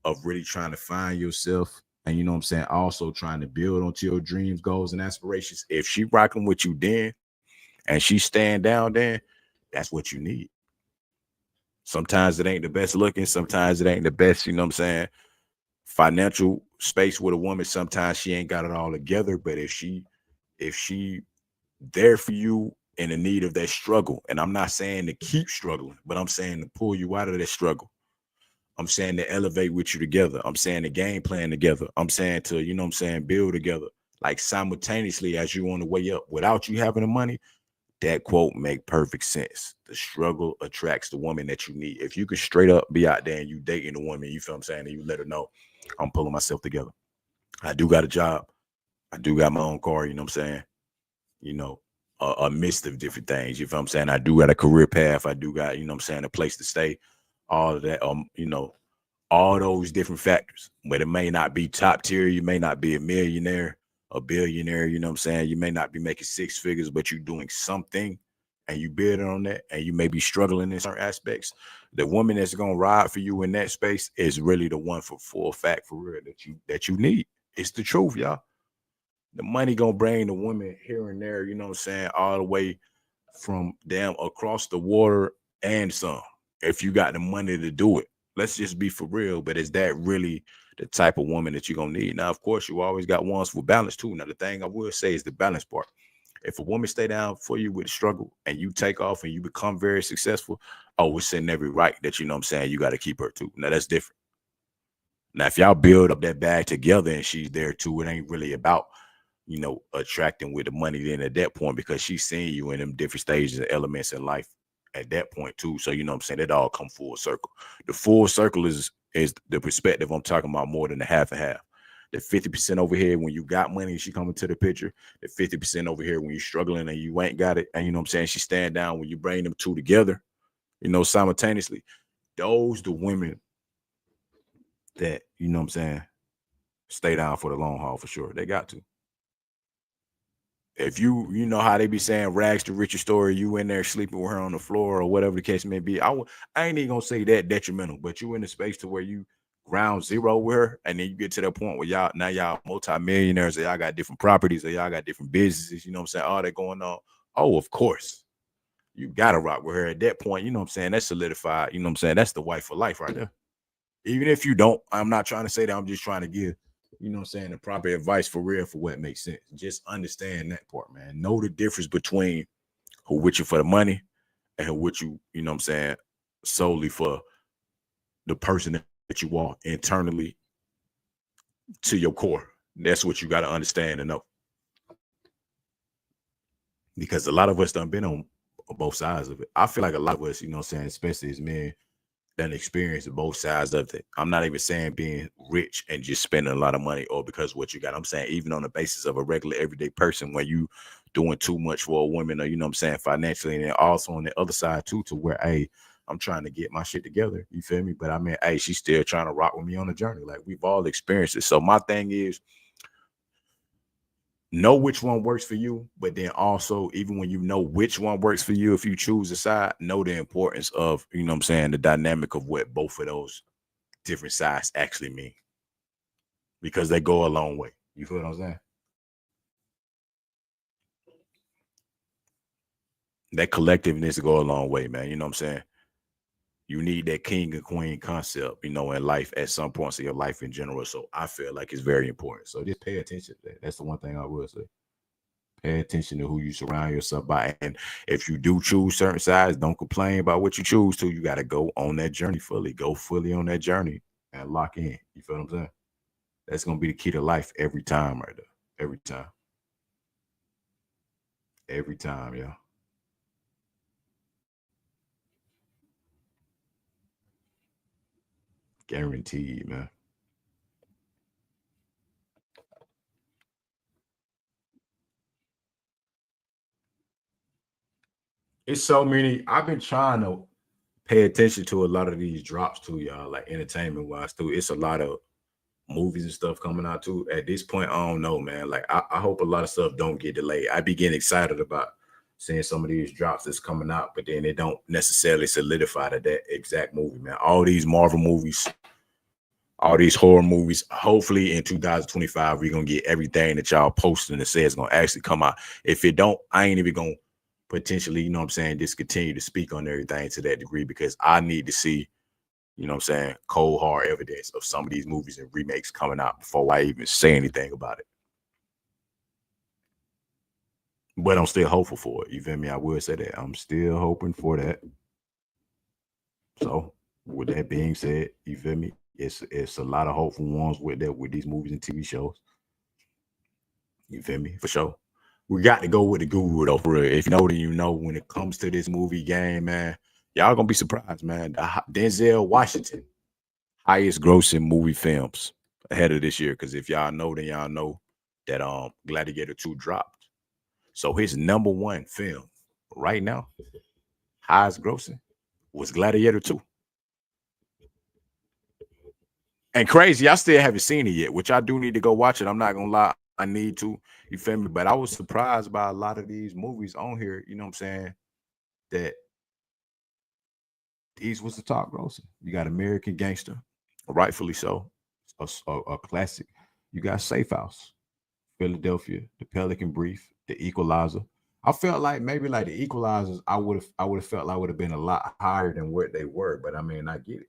Speaker 1: of really trying to find yourself, and also trying to build onto your dreams, goals, and aspirations, if she rocking with you then, and she stand down then, that's what you need. Sometimes it ain't the best looking, sometimes it ain't the best, financial space with a woman. Sometimes she ain't got it all together. But if she there for you in the need of that struggle, and I'm not saying to keep struggling, but I'm saying to pull you out of that struggle. I'm saying to elevate with you together. I'm saying to game plan together. I'm saying to, build together, like simultaneously as you on the way up without you having the money. That quote make perfect sense. The struggle attracts the woman that you need. If you can straight up be out there and you dating a woman, you feel what I'm saying, and you let her know, I'm pulling myself together. I do got a job. I do got my own car, a mist of different things. You feel what I'm saying? I do got a career path. I do got, a place to stay. all of that, all those different factors. But it may not be top tier. You may not be a millionaire, a billionaire. You know what I'm saying? You may not be making six figures, but you're doing something and you build on that, and you may be struggling in certain aspects. The woman that's gonna ride for you in that space is really the one for full fact for real that you need. It's the truth, y'all. The money gonna bring the woman here and there, you know what I'm saying, all the way from damn across the water and some. If you got the money to do it, let's just be for real. But is that really the type of woman that you're gonna need? Now, of course, you always got ones for balance too. Now, the thing I will say is the balance part. If a woman stay down for you with the struggle and you take off and you become very successful, oh, it's in every right that you know what I'm saying, you got to keep her too. Now that's different. Now, if y'all build up that bag together and she's there too, it ain't really about, attracting with the money then at that point, because she's seeing you in them different stages and elements in life at that point too. So you know what I'm saying, it all come full circle. The full circle is the perspective I'm talking about, more than the half and half. The 50% over here when you got money and she coming to the picture, the 50% over here when you're struggling and you ain't got it, and you know what I'm saying, she stand down. When you bring them two together, simultaneously, those the women that, you know what I'm saying, stay down for the long haul for sure. They got to. If you know how they be saying rags to riches story, you in there sleeping with her on the floor or whatever the case may be. I ain't even gonna say that detrimental, but you in a space to where you ground zero with her, and then you get to that point where y'all multimillionaires, or y'all got different properties, or y'all got different businesses, you know what I'm saying, all that going on. Oh, of course. You gotta rock with her at that point, you know what I'm saying? That's solidified, you know what I'm saying? That's the wife for life right there. Even if you don't, I'm not trying to say that, I'm just trying to give, you know what I'm saying, the proper advice for real, for what makes sense. Just understand that part, man. Know the difference between who with you for the money and who with you, you know what I'm saying, solely for the person that you are internally to your core. That's what you got to understand and know. Because a lot of us done been on both sides of it. I feel like a lot of us, you know what I'm saying, especially as men, done experience both sides of it. I'm not even saying being rich and just spending a lot of money or because what you got. I'm saying even on the basis of a regular everyday person, when you doing too much for a woman, or you know what I'm saying, financially, and then also on the other side too, to where, hey, I'm trying to get my shit together. You feel me? But I mean, hey, she's still trying to rock with me on the journey. Like, we've all experienced it. So my thing is, know which one works for you, but then also, even when you know which one works for you, if you choose a side, know the importance of, you know what I'm saying, the dynamic of what both of those different sides actually mean, because they go a long way. You feel what I'm saying? That collectiveness go a long way, man. You know what I'm saying? You need that king and queen concept, in life at some points of your life in general. So I feel like it's very important. So just pay attention to that. That's the one thing I will say. Pay attention to who you surround yourself by. And if you do choose certain sides, don't complain about what you choose to. You got to go on that journey fully. Go fully on that journey and lock in. You feel what I'm saying? That's going to be the key to life every time, right there. Every time. Every time, yeah. Guaranteed, man. It's so many. I've been trying to pay attention to a lot of these drops too, y'all, like entertainment wise too. It's a lot of movies and stuff coming out too. At this point, I don't know, man. Like, I hope a lot of stuff don't get delayed. I be getting excited about seeing some of these drops that's coming out, but then they don't necessarily solidify that exact movie, man. All these Marvel movies, all these horror movies. Hopefully in 2025, we're gonna get everything that y'all posting that says gonna actually come out. If it don't, I ain't even gonna potentially, you know what I'm saying, just continue to speak on everything to that degree, because I need to see, you know what I'm saying, cold hard evidence of some of these movies and remakes coming out before I even say anything about it. But I'm still hopeful for it. You feel me? I will say that. I'm still hoping for that. So with that being said, you feel me? It's a lot of hopeful ones with that, with these movies and TV shows. You feel me? For sure. We got to go with the guru though, for real. If you know, then you know, when it comes to this movie game, man, y'all gonna be surprised, man. Denzel Washington, highest grossing movie films ahead of this year. Because if y'all know, then y'all know that Gladiator 2 dropped. So his number one film right now, highest grossing, was Gladiator 2. And crazy, I still haven't seen it yet, which I do need to go watch it. I'm not gonna lie, I need to. You feel me? But I was surprised by a lot of these movies on here. You know what I'm saying? That these was the top grosser. You got American Gangster, rightfully so, a classic. You got Safe House, Philadelphia, The Pelican Brief, The Equalizer. I felt like maybe like the Equalizers, I would have felt like would have been a lot higher than what they were. But I mean, I get it.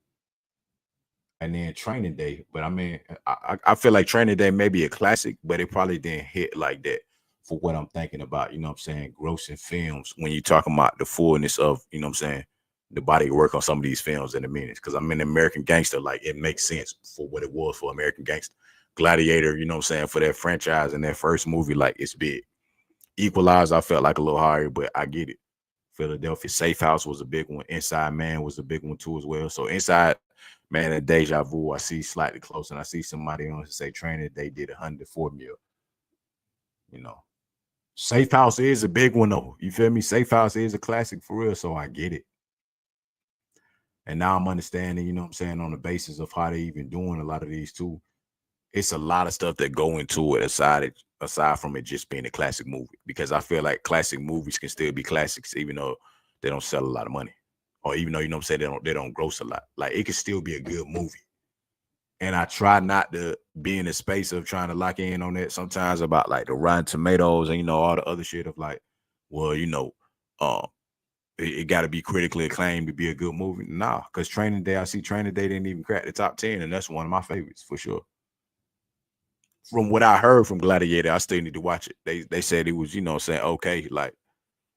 Speaker 1: And then Training Day. But I mean, I feel like Training Day may be a classic, but it probably didn't hit like that for what I'm thinking about. You know what I'm saying? Grossing films when you're talking about the fullness of, you know what I'm saying, the body of work on some of these films in a minute. Because I'm in American Gangster, like it makes sense for what it was for American Gangster. Gladiator, you know what I'm saying, for that franchise and that first movie, like it's big. Equalizer, I felt like a little higher, but I get it. Philadelphia Safe House was a big one. Inside Man was a big one too as well. So Inside Man and Deja Vu, I see slightly close, and I see somebody on to say Training they did 104 mil. You know, Safe House is a big one though. You feel me? Safe House is a classic for real, so I get it. And now I'm understanding, you know what I'm saying, on the basis of how they even doing a lot of these too. It's a lot of stuff that go into it aside from it just being a classic movie. Because I feel like classic movies can still be classics, even though they don't sell a lot of money. Or even though, you know what I'm saying, they don't gross a lot. Like it can still be a good movie. And I try not to be in the space of trying to lock in on that sometimes about like the Rotten Tomatoes and all the other shit of like, well, um, it got to be critically acclaimed to be a good movie. Nah, because Training Day, I see Training Day didn't even crack the top 10, and that's one of my favorites for sure. From what I heard from Gladiator, I still need to watch it. They said it was, saying okay, like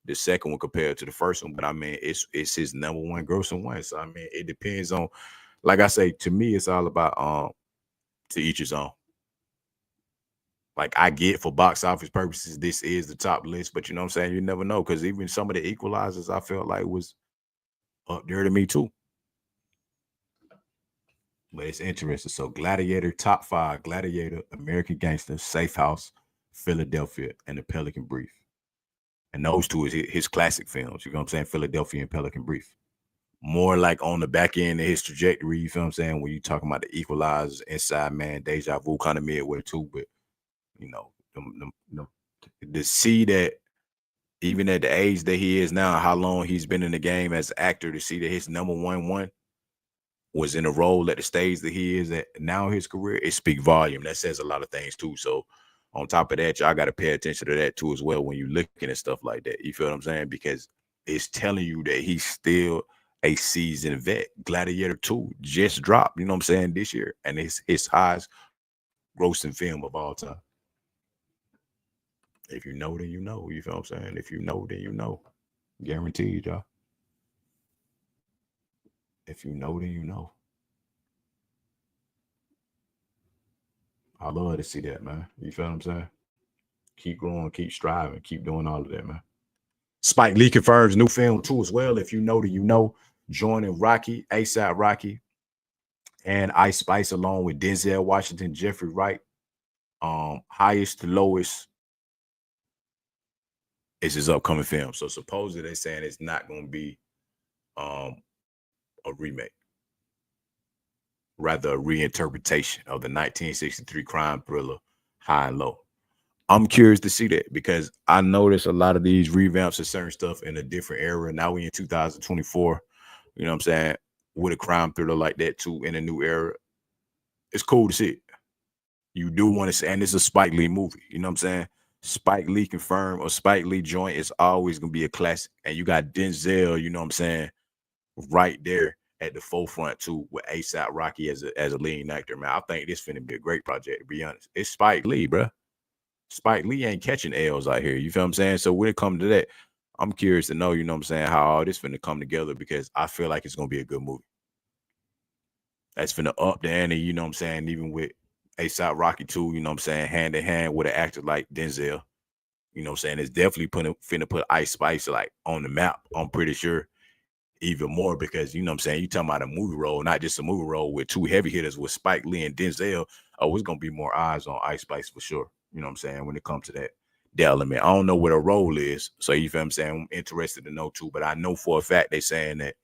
Speaker 1: the second one compared to the first one, but I mean it's his number one grossing one. So I mean it depends on, like I say, to me it's all about to each his own. Like I get for box office purposes, this is the top list, but you know what I'm saying, you never know, because even some of the equalizers I felt like was up there to me too. But it's interesting. So Gladiator, top five: Gladiator, American Gangster, Safe House, Philadelphia, and The Pelican Brief. And those two is his classic films. You know what I'm saying? Philadelphia and Pelican Brief. More like on the back end of his trajectory, you feel what I'm saying? When you talking about the equalizers, Inside Man, Deja Vu, kind of midway too. But you know, to see that even at the age that he is now, how long he's been in the game as an actor, to see that his number one was in a role at the stage that he is at now in his career, it speaks volume. That says a lot of things too. So on top of that, y'all got to pay attention to that too as well when you're looking at stuff like that. You feel what I'm saying? Because it's telling you that he's still a seasoned vet. Gladiator 2 just dropped, you know what I'm saying, this year. And it's his highest grossing film of all time. If you know, then you know. You feel what I'm saying? If you know, then you know. Guaranteed, y'all. If you know, then you know. I love to see that, man. You feel what I'm saying? Keep growing, keep striving, keep doing all of that, man. Spike Lee confirms new film too as well. If you know, then you know. Joining Rocky, ASAP Rocky, and Ice Spice along with Denzel Washington, Jeffrey Wright. Highest to lowest is his upcoming film. So supposedly they're saying it's not going to be a remake, rather a reinterpretation of the 1963 crime thriller High and Low. I'm curious to see that because I noticed a lot of these revamps of certain stuff in a different era. Now we in 2024, you know what I'm saying, with a crime thriller like that too in a new era. It's cool to see it. You do want to say, and it's a Spike Lee movie, you know what I'm saying? Spike Lee confirmed or Spike Lee joint is always gonna be a classic. And you got Denzel, you know what I'm saying, right there at the forefront too, with ASAP Rocky as a leading actor. Man, I think this finna be a great project, to be honest. It's Spike Lee, bro. Spike Lee ain't catching L's out here. You feel what I'm saying? So when it comes to that, I'm curious to know, you know what I'm saying, how all this finna come together, because I feel like it's gonna be a good movie. That's finna up the ante, you know what I'm saying, even with ASAP Rocky too, you know what I'm saying, hand in hand with an actor like Denzel. You know what I'm saying? It's definitely finna put Ice Spice like on the map, I'm pretty sure, even more, because you know what I'm saying, you talking about a movie role, not just a movie role with two heavy hitters with Spike Lee and Denzel. Oh, it's gonna be more eyes on Ice Spice for sure. You know what I'm saying? When it comes to that element, I don't know what her role is, so you feel what I'm saying, I'm interested to know too. But I know for a fact they saying that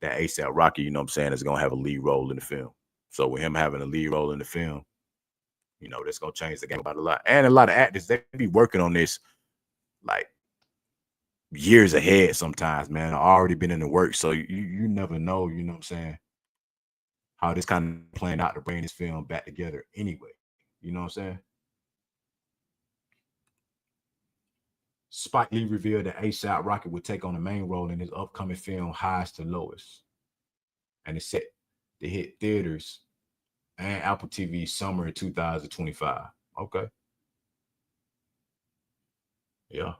Speaker 1: ASAP Rocky, you know what I'm saying, is gonna have a lead role in the film. So with him having a lead role in the film, you know, that's gonna change the game about a lot. And a lot of actors, they be working on this like years ahead sometimes, man. I've already been in the work. So you never know, you know what I'm saying, how this kind of playing out to bring this film back together anyway. You know what I'm saying? Spike Lee revealed that ASAP Rocky would take on the main role in his upcoming film Highs to Lowest. And it's set to hit theaters and Apple TV summer in 2025. Okay. Yeah.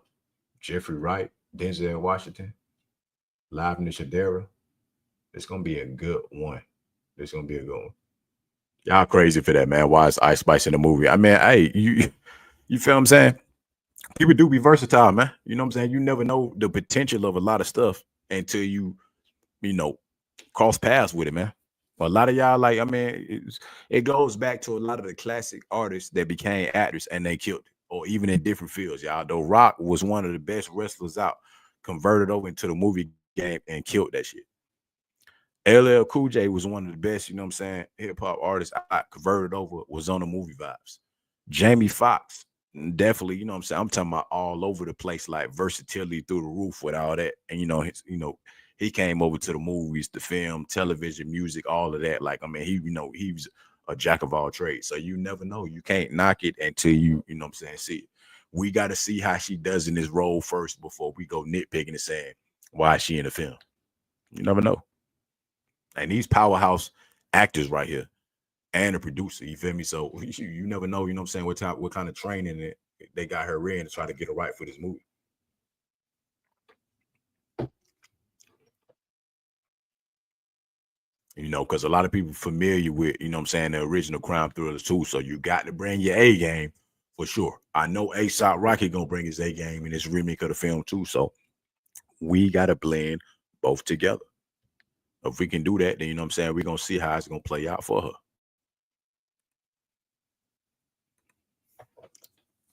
Speaker 1: Jeffrey Wright, Denzel Washington, Laverne Shadera. It's gonna be a good one. It's gonna be a good one. Y'all crazy for that, man. Why is Ice Spice in the movie? I mean, hey, you feel what I'm saying? People do be versatile, man. You know what I'm saying? You never know the potential of a lot of stuff until you know, cross paths with it, man. A lot of y'all, like, I mean, it goes back to a lot of the classic artists that became actors and they killed it, or even in different fields, y'all. Though Rock was one of the best wrestlers out, converted over into the movie game and killed that shit. LL Cool J was one of the best, you know what I'm saying, hip hop artists I converted over, was on the movie vibes. Jamie Foxx, definitely, you know what I'm saying. I'm talking about all over the place, like versatility through the roof with all that. And he came over to the movies, the film, television, music, all of that. Like, I mean, he was a jack of all trades. So you never know. You can't knock it until you know what I'm saying, see it. We got to see how she does in this role first before we go nitpicking and saying, why is she in the film? You never know. And these powerhouse actors right here and a producer, you feel me? So you never know, you know what I'm saying, what kind of training they got her in to try to get her right for this movie. You know, because a lot of people familiar with, you know what I'm saying, the original crime thrillers too. So you got to bring your A game for sure. I know ASAP Rocky gonna bring his A game in this remake of the film too. So we gotta blend both together. If we can do that, then you know what I'm saying, we're gonna see how it's gonna play out for her.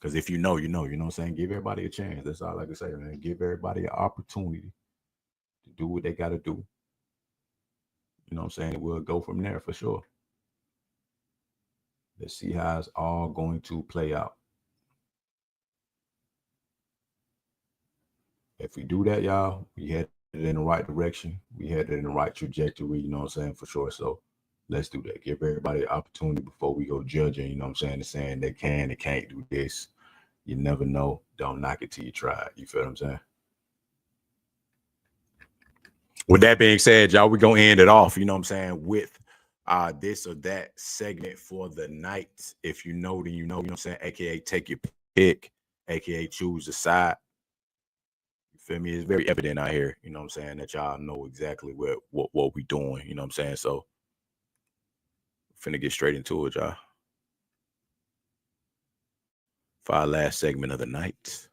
Speaker 1: Because if you know, you know what I'm saying? Give everybody a chance. That's all I can say, man. Give everybody an opportunity to do what they got to do. You know what I'm saying? We'll go from there for sure. Let's see how it's all going to play out. If we do that, y'all, we headed in the right direction. We headed in the right trajectory, you know what I'm saying, for sure. So let's do that. Give everybody an opportunity before we go judging, you know what I'm saying, and saying they can, they can't do this. You never know. Don't knock it till you try it. You feel what I'm saying? With that being said, y'all, we're gonna end it off, you know what I'm saying, with this or that segment for the night. If you know, then you know what I'm saying, aka take your pick, aka choose a side. You feel me? It's very evident out here, you know what I'm saying, that y'all know exactly what we doing, you know what I'm saying. So finna get straight into it, y'all. For our last segment of the night.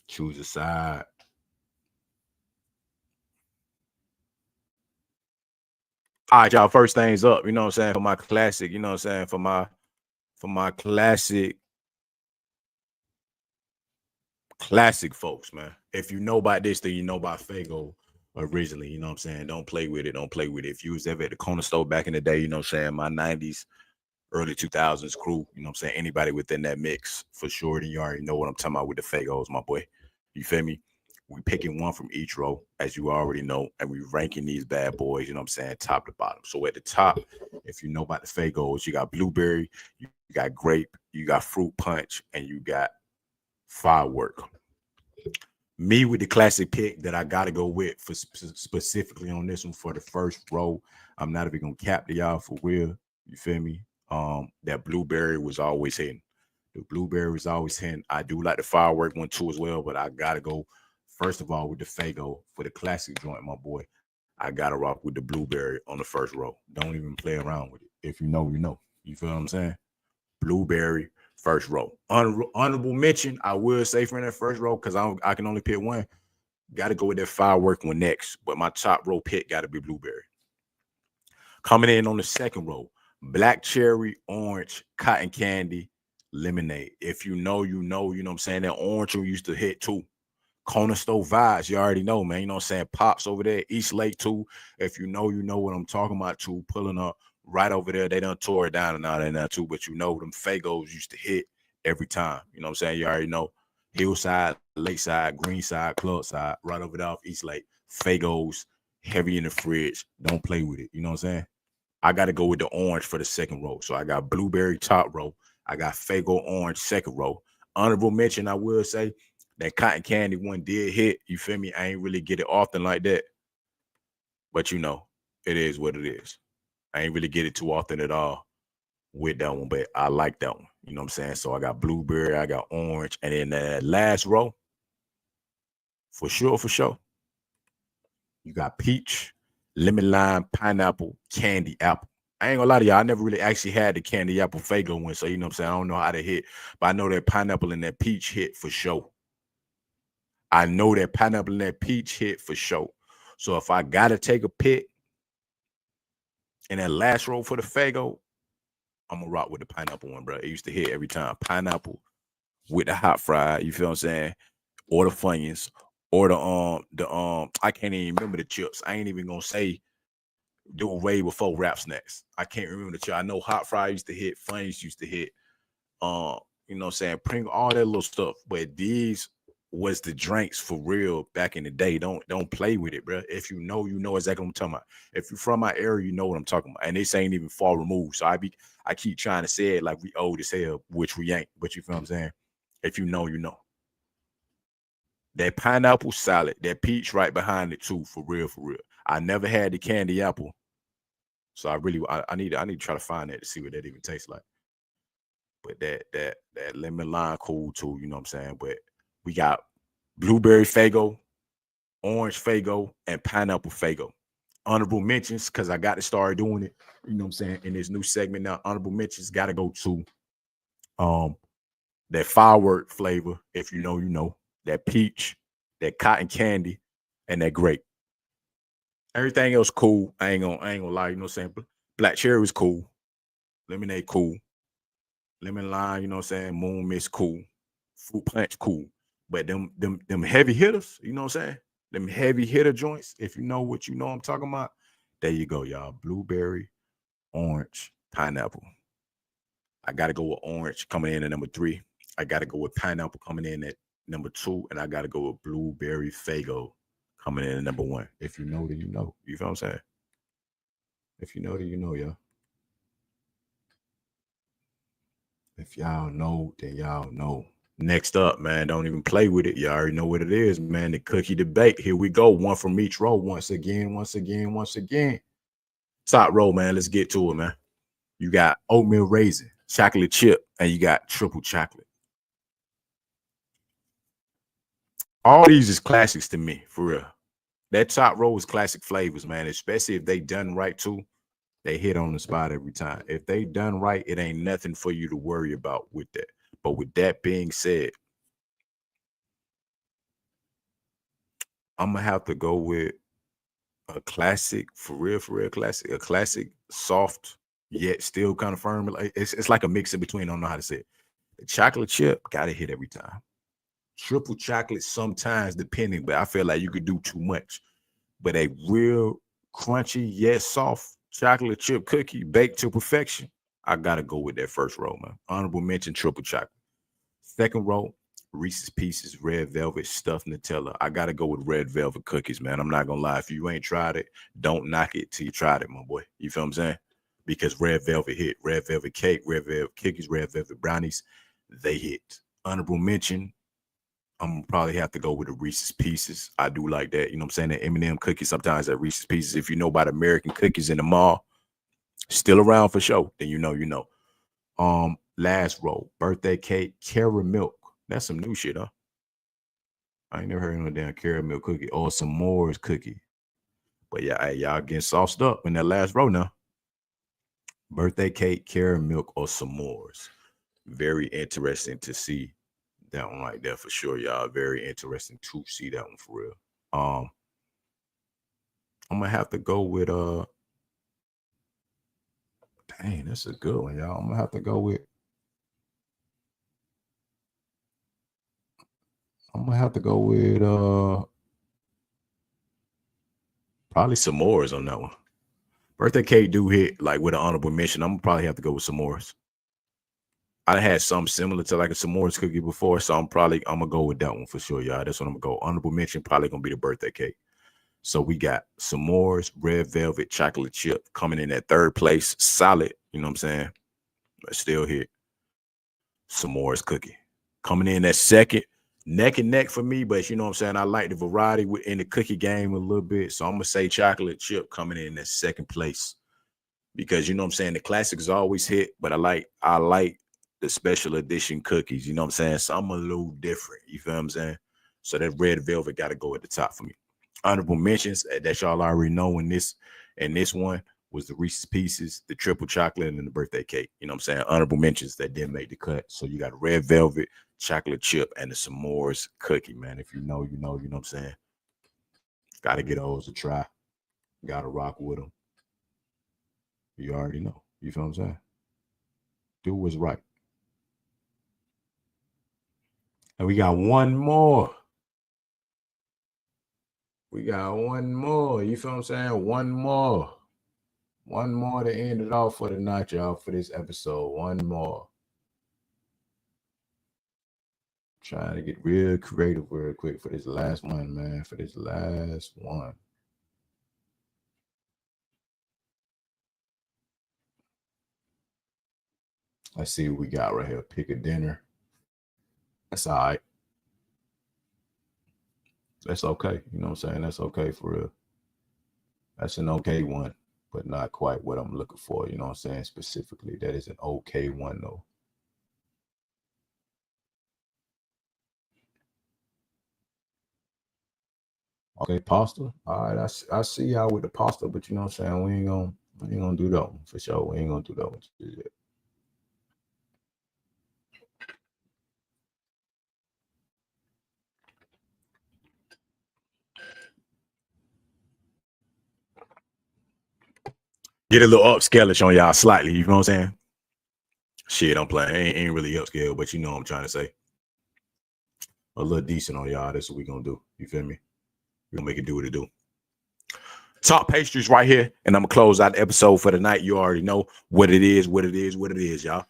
Speaker 1: Choose a side. All right, y'all. First things up, you know what I'm saying, for my classic, you know what I'm saying, for my classic folks, man. If you know about this, then you know about Fago originally, you know what I'm saying. Don't play with it. Don't play with it. If you was ever at the corner store back in the day, you know what I'm saying, my 90s, early 2000s crew, you know what I'm saying, anybody within that mix, for sure, then you already know what I'm talking about with the Fagos, my boy. You feel me? We picking one from each row, as you already know, and we ranking these bad boys, you know what I'm saying, top to bottom. So at the top, if you know about the Fagos, you got blueberry, you got grape, you got fruit punch, and you got firework. Me with the classic pick that I got to go with for specifically on this one for the first row. I'm not even gonna cap to y'all for real. You feel me? That blueberry was always hitting. The blueberry was always hitting. I do like the firework one too as well, but I gotta go first of all with the Fago for the classic joint, my boy. I gotta rock with the blueberry on the first row. Don't even play around with it. If you know, you know. You feel what I'm saying? Blueberry first row. Honorable mention, I will say for that first row, because I can only pick one. Got to go with that firework one next, but my top row pick got to be blueberry. Coming in on the second row, black cherry, orange, cotton candy, lemonade. If you know, you know what I'm saying. That orange one used to hit too. Corner store vibes, you already know, man. You know what I'm saying? Pops over there, East Lake too. If you know what I'm talking about too. Pulling up right over there. They done tore it down and all that now too. But you know them Fagos used to hit every time. You know what I'm saying? You already know. Hillside, Lakeside, Greenside, Club Side, right over there off East Lake. Fagos, heavy in the fridge. Don't play with it. You know what I'm saying? I got to go with the orange for the second row. So I got blueberry top row. I got Fago orange second row. Honorable mention, I will say that cotton candy one did hit. You feel me? I ain't really get it often like that. But you know, it is what it is. I ain't really get it too often at all with that one, but I like that one. You know what I'm saying? So I got blueberry, I got orange, and then that last row, for sure, you got peach, lemon lime, pineapple, candy apple. I ain't gonna lie to y'all, I never really actually had the candy apple Fago one, so you know what I'm saying? I don't know how to hit, but I know that pineapple and that peach hit for sure. I know that pineapple and that peach hit for sure. So if I gotta take a pick in that last row for the Fago, I'm gonna rock with the pineapple one, bro. It used to hit every time. Pineapple with the hot fry, you feel what I'm saying? Or the Funyuns, or I can't even remember the chips. I ain't even gonna say do a way before rap snacks. I can't remember the chip. I know hot fry used to hit, Funyuns used to hit, you know what I'm saying, Pringle, all that little stuff. But these was the drinks for real back in the day. Don't play with it, bro. If you know exactly what I'm talking about. If you're from my area, you know what I'm talking about. And this ain't even far removed. So I keep trying to say it like we old as hell, which we ain't. But you feel what I'm saying? If you know, you know. That pineapple salad, that peach right behind it too, for real, for real. I never had the candy apple, so I need to try to find that to see what that even tastes like. But that lemon lime cool too, you know what I'm saying? But we got blueberry Fago, orange Fago, and pineapple Fago. Honorable mentions, because I got to start doing it, you know what I'm saying, in this new segment now. Honorable mentions gotta go to um that firework flavor, if you know, you know, that peach, that cotton candy, and that grape. Everything else cool. I ain't gonna lie, you know what I'm saying? Black cherry was cool. Lemonade cool. Lemon lime, you know what I'm saying? Moon mist cool. Fruit punch cool. But them heavy hitters, you know what I'm saying? Them heavy hitter joints, if you know what you know I'm talking about, there you go, y'all. Blueberry, orange, pineapple. I gotta go with orange coming in at number 3. I gotta go with pineapple coming in at number 2, and I gotta go with blueberry Fago coming in at number 1. If you know, then you know. You feel what I'm saying? If you know, then you know, y'all. If y'all know, then y'all know. Next up, man, don't even play with it. You already know what it is, man. The cookie debate. Here we go. One from each row. Once again, once again, once again. Top row, man. Let's get to it, man. You got oatmeal raisin, chocolate chip, and you got triple chocolate. All these is classics to me, for real. That top row is classic flavors, man. Especially if they done right too. They hit on the spot every time. If they done right, it ain't nothing for you to worry about with that. But with that being said, I'm gonna have to go with a classic, for real classic, a classic, soft yet still kind of firm. Like it's like a mix in between. I don't know how to say it. The chocolate chip gotta hit every time. Triple chocolate sometimes depending, but I feel like you could do too much. But a real crunchy yet soft chocolate chip cookie baked to perfection, I gotta go with that first row, man. Honorable mention, triple chocolate. Second row, Reese's Pieces, red velvet stuffed Nutella. I gotta go with red velvet cookies, man. I'm not gonna lie. If you ain't tried it, don't knock it till you tried it, my boy. You feel what I'm saying? Because red velvet hit, red velvet cake, red velvet cookies, red velvet brownies, they hit. Honorable mention, I'm gonna probably have to go with the Reese's Pieces. I do like that. You know what I'm saying? The M&M cookies sometimes at Reese's Pieces. If you know about American cookies in the mall, still around for sure, then you know, you know. Last row, birthday cake, caramel. That's some new shit, huh? I ain't never heard of no damn caramel cookie or some s'mores cookie. But yeah, hey, y'all getting sauced up in that last row now. Birthday cake, caramel, or s'mores. Very interesting to see that one right there for sure, y'all. Very interesting to see that one for real. I'm gonna have to go with dang, that's a good one, y'all. I'm gonna have to go with I'm gonna have to go with probably s'mores on that one. Birthday cake do hit like with an honorable mention. I'm gonna probably have to go with s'mores. I had something similar to like a s'mores cookie before, so I'm gonna go with that one for sure, y'all. That's what I'm gonna go. Honorable mention probably gonna be the birthday cake. So we got s'mores, red velvet, chocolate chip coming in at third place. Solid, you know what I'm saying? But still hit s'mores cookie. Coming in at second, neck and neck for me, but you know what I'm saying? I like the variety in the cookie game a little bit. So I'm gonna say chocolate chip coming in at second place. Because you know what I'm saying, the classics always hit, but I like the special edition cookies, you know what I'm saying? So I'm a little different, you feel what I'm saying? So that red velvet got to go at the top for me. Honorable mentions that y'all already know in this one was the Reese's Pieces, the triple chocolate, and the birthday cake. You know what I'm saying? Honorable mentions that didn't make the cut. So you got red velvet, chocolate chip, and the s'mores cookie, man. If you know, you know what I'm saying? Got to get those a try. Got to rock with them. You already know. You feel what I'm saying? Do what's right. And we got one more. We got one more. You feel what I'm saying? One more. One more to end it off for the night, y'all, for this episode. One more. Trying to get real creative real quick for this last one, man. For this last one. Let's see what we got right here. Pick a dinner. That's all right. That's okay. You know what I'm saying? That's okay for real. That's an okay one, but not quite what I'm looking for. You know what I'm saying? Specifically, that is an okay one, though. Okay, pasta. All right, I see y'all with the pasta, but you know what I'm saying? We ain't gonna do that one for sure. We ain't gonna do that one. Get a little upscalish on y'all slightly, you know what I'm saying? Shit, I'm playing. Ain't really upscale, but you know what I'm trying to say. A little decent on y'all. That's what we gonna do. You feel me? We gonna make it do what it do. Top pastries right here, and I'm gonna close out the episode for the night. You already know what it is, y'all. All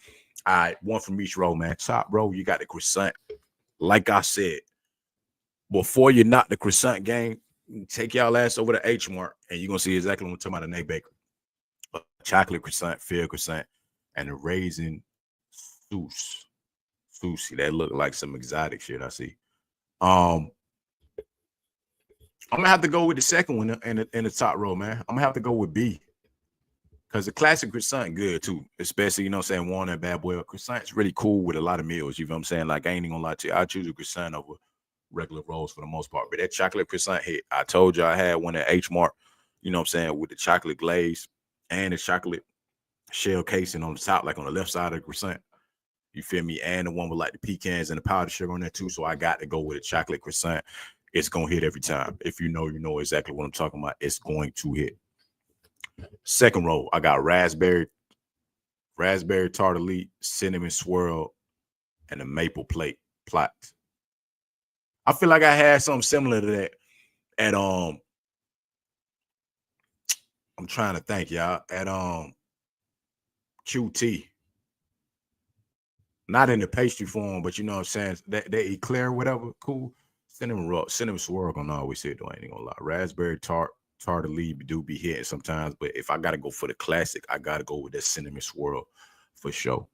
Speaker 1: right, one from each row, man. Top row, you got the croissant. Like I said, before you knock the croissant game, take y'all ass over to H Mart, and you're gonna see exactly what I'm talking about. The Nate Baker, chocolate croissant, filled croissant, and the raisin sushi. That look like some exotic shit. I see. I'm gonna have to go with the second one in the top row, man. I'm gonna have to go with B. Because the classic croissant good too, especially, you know what I'm saying, Warner and Bad Boy. Croissant's really cool with a lot of meals, you know what I'm saying? Like, I ain't even gonna lie to you. I choose a croissant over regular rolls for the most part. But that chocolate croissant hit. I told you I had one at H Mart, you know what I'm saying, with the chocolate glaze and the chocolate shell casing on the top, like on the left side of the croissant. You feel me? And the one with like the pecans and the powdered sugar on there too. So I got to go with a chocolate croissant. It's gonna hit every time. If you know exactly what I'm talking about. It's going to hit. Second row, I got raspberry tartlet, cinnamon swirl, and a maple plot. I feel like I had something similar to that at I'm trying to think, y'all, at QT. Not in the pastry form, but you know what I'm saying? That eclair, whatever, cool. Cinnamon swirl gonna always hit though, I ain't gonna lie. Raspberry tartlet do be hitting sometimes, but if I gotta go for the classic, I gotta go with that cinnamon swirl for sure.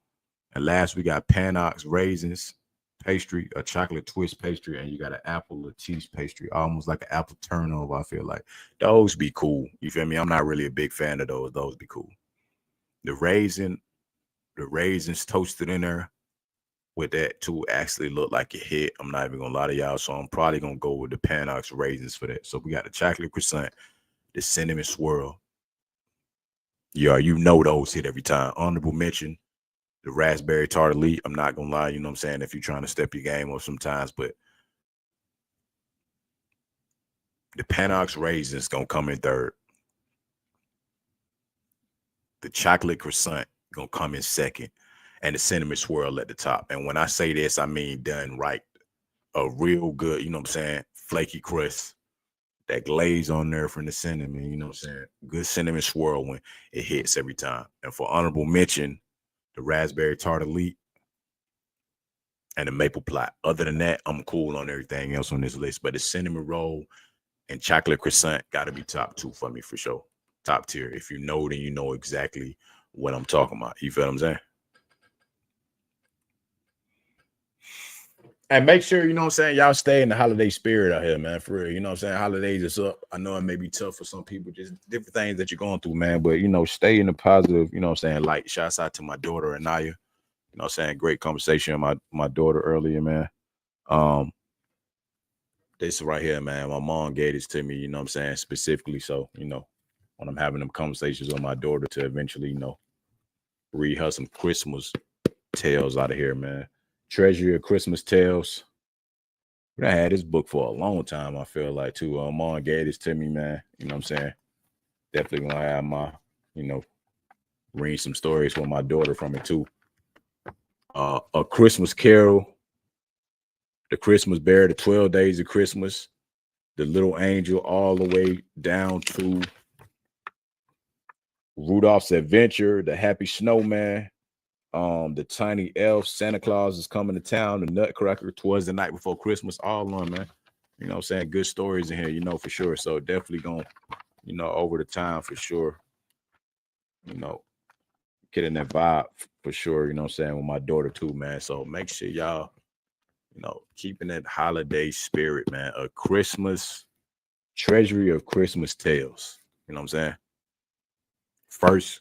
Speaker 1: And last, we got Panox raisins pastry, a chocolate twist pastry, and you got an apple or cheese pastry, almost like an apple turnover. I feel like those be cool. You feel me? I'm not really a big fan of those. Those be cool. The raisins toasted in there with that too actually look like a hit. I'm not even gonna lie to y'all, so I'm probably gonna go with the Panox raisins for that. So we got the chocolate croissant, the cinnamon swirl. Yeah, you know those hit every time. Honorable mention, the raspberry tartlet. I'm not gonna lie, you know what I'm saying, if you're trying to step your game up sometimes, but the Panox raisins gonna come in third. The chocolate croissant gonna come in second, and the cinnamon swirl at the top. And when I say this, I mean done right. a real good, you know what I'm saying, flaky crust, that glaze on there from the cinnamon, you know what I'm saying? Good cinnamon swirl when it hits every time. And for honorable mention, the raspberry tart elite and the maple plot. Other than that, I'm cool on everything else on this list. But the cinnamon roll and chocolate croissant got to be top 2 for me for sure. Top tier. If you know, then you know exactly what I'm talking about. You feel what I'm saying? And make sure, you know what I'm saying, y'all stay in the holiday spirit out here, man, for real. You know what I'm saying? Holidays is up. I know it may be tough for some people, just different things that you're going through, man. But, you know, stay in the positive, you know what I'm saying? Like, shouts out to my daughter, Anaya. You know what I'm saying? Great conversation with my daughter earlier, man. This right here, man, my mom gave this to me, you know what I'm saying, specifically. So, you know, when I'm having them conversations with my daughter to eventually, you know, read her some Christmas tales out of here, man. Treasury of Christmas Tales. I had this book for a long time, I feel like, too. Mom gave this to me, man. You know what I'm saying? Definitely gonna have my, you know, read some stories with my daughter from it, too. A Christmas Carol, The Christmas Bear, The 12 Days of Christmas, The Little Angel, all the way down to Rudolph's Adventure, The Happy Snowman, The Tiny Elf, Santa Claus is Coming to Town, The Nutcracker, Twas the Night Before Christmas, all on, man. You know what I'm saying? Good stories in here, you know, for sure. So definitely going, you know, over the time for sure, you know, getting that vibe for sure, you know what I'm saying, with my daughter too, man. So make sure y'all, you know, keeping that holiday spirit, man. A Christmas treasury of Christmas tales. You know what I'm saying? First,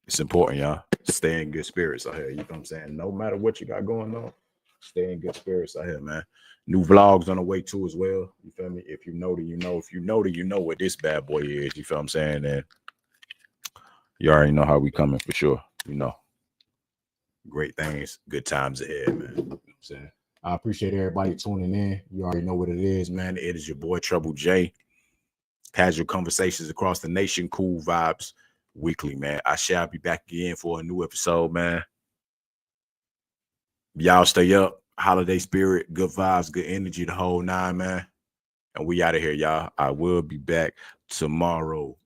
Speaker 1: it's important, y'all. Stay in good spirits out here. You know what I'm saying? No matter what you got going on, stay in good spirits out here, man. New vlogs on the way too as well. You feel me? If you know that you know, if you know that you know what this bad boy is, you feel what I'm saying? And you already know how we coming for sure. You know, great things, good times ahead, man. You know what I'm saying? I appreciate everybody tuning in. You already know what it is, man. It is your boy Trouble J. Casual conversations across the nation, cool vibes weekly, man. I shall be back again for a new episode, man. Y'all stay up, holiday spirit, good vibes, good energy, the whole 9, man. And we out of here, y'all. I will be back tomorrow.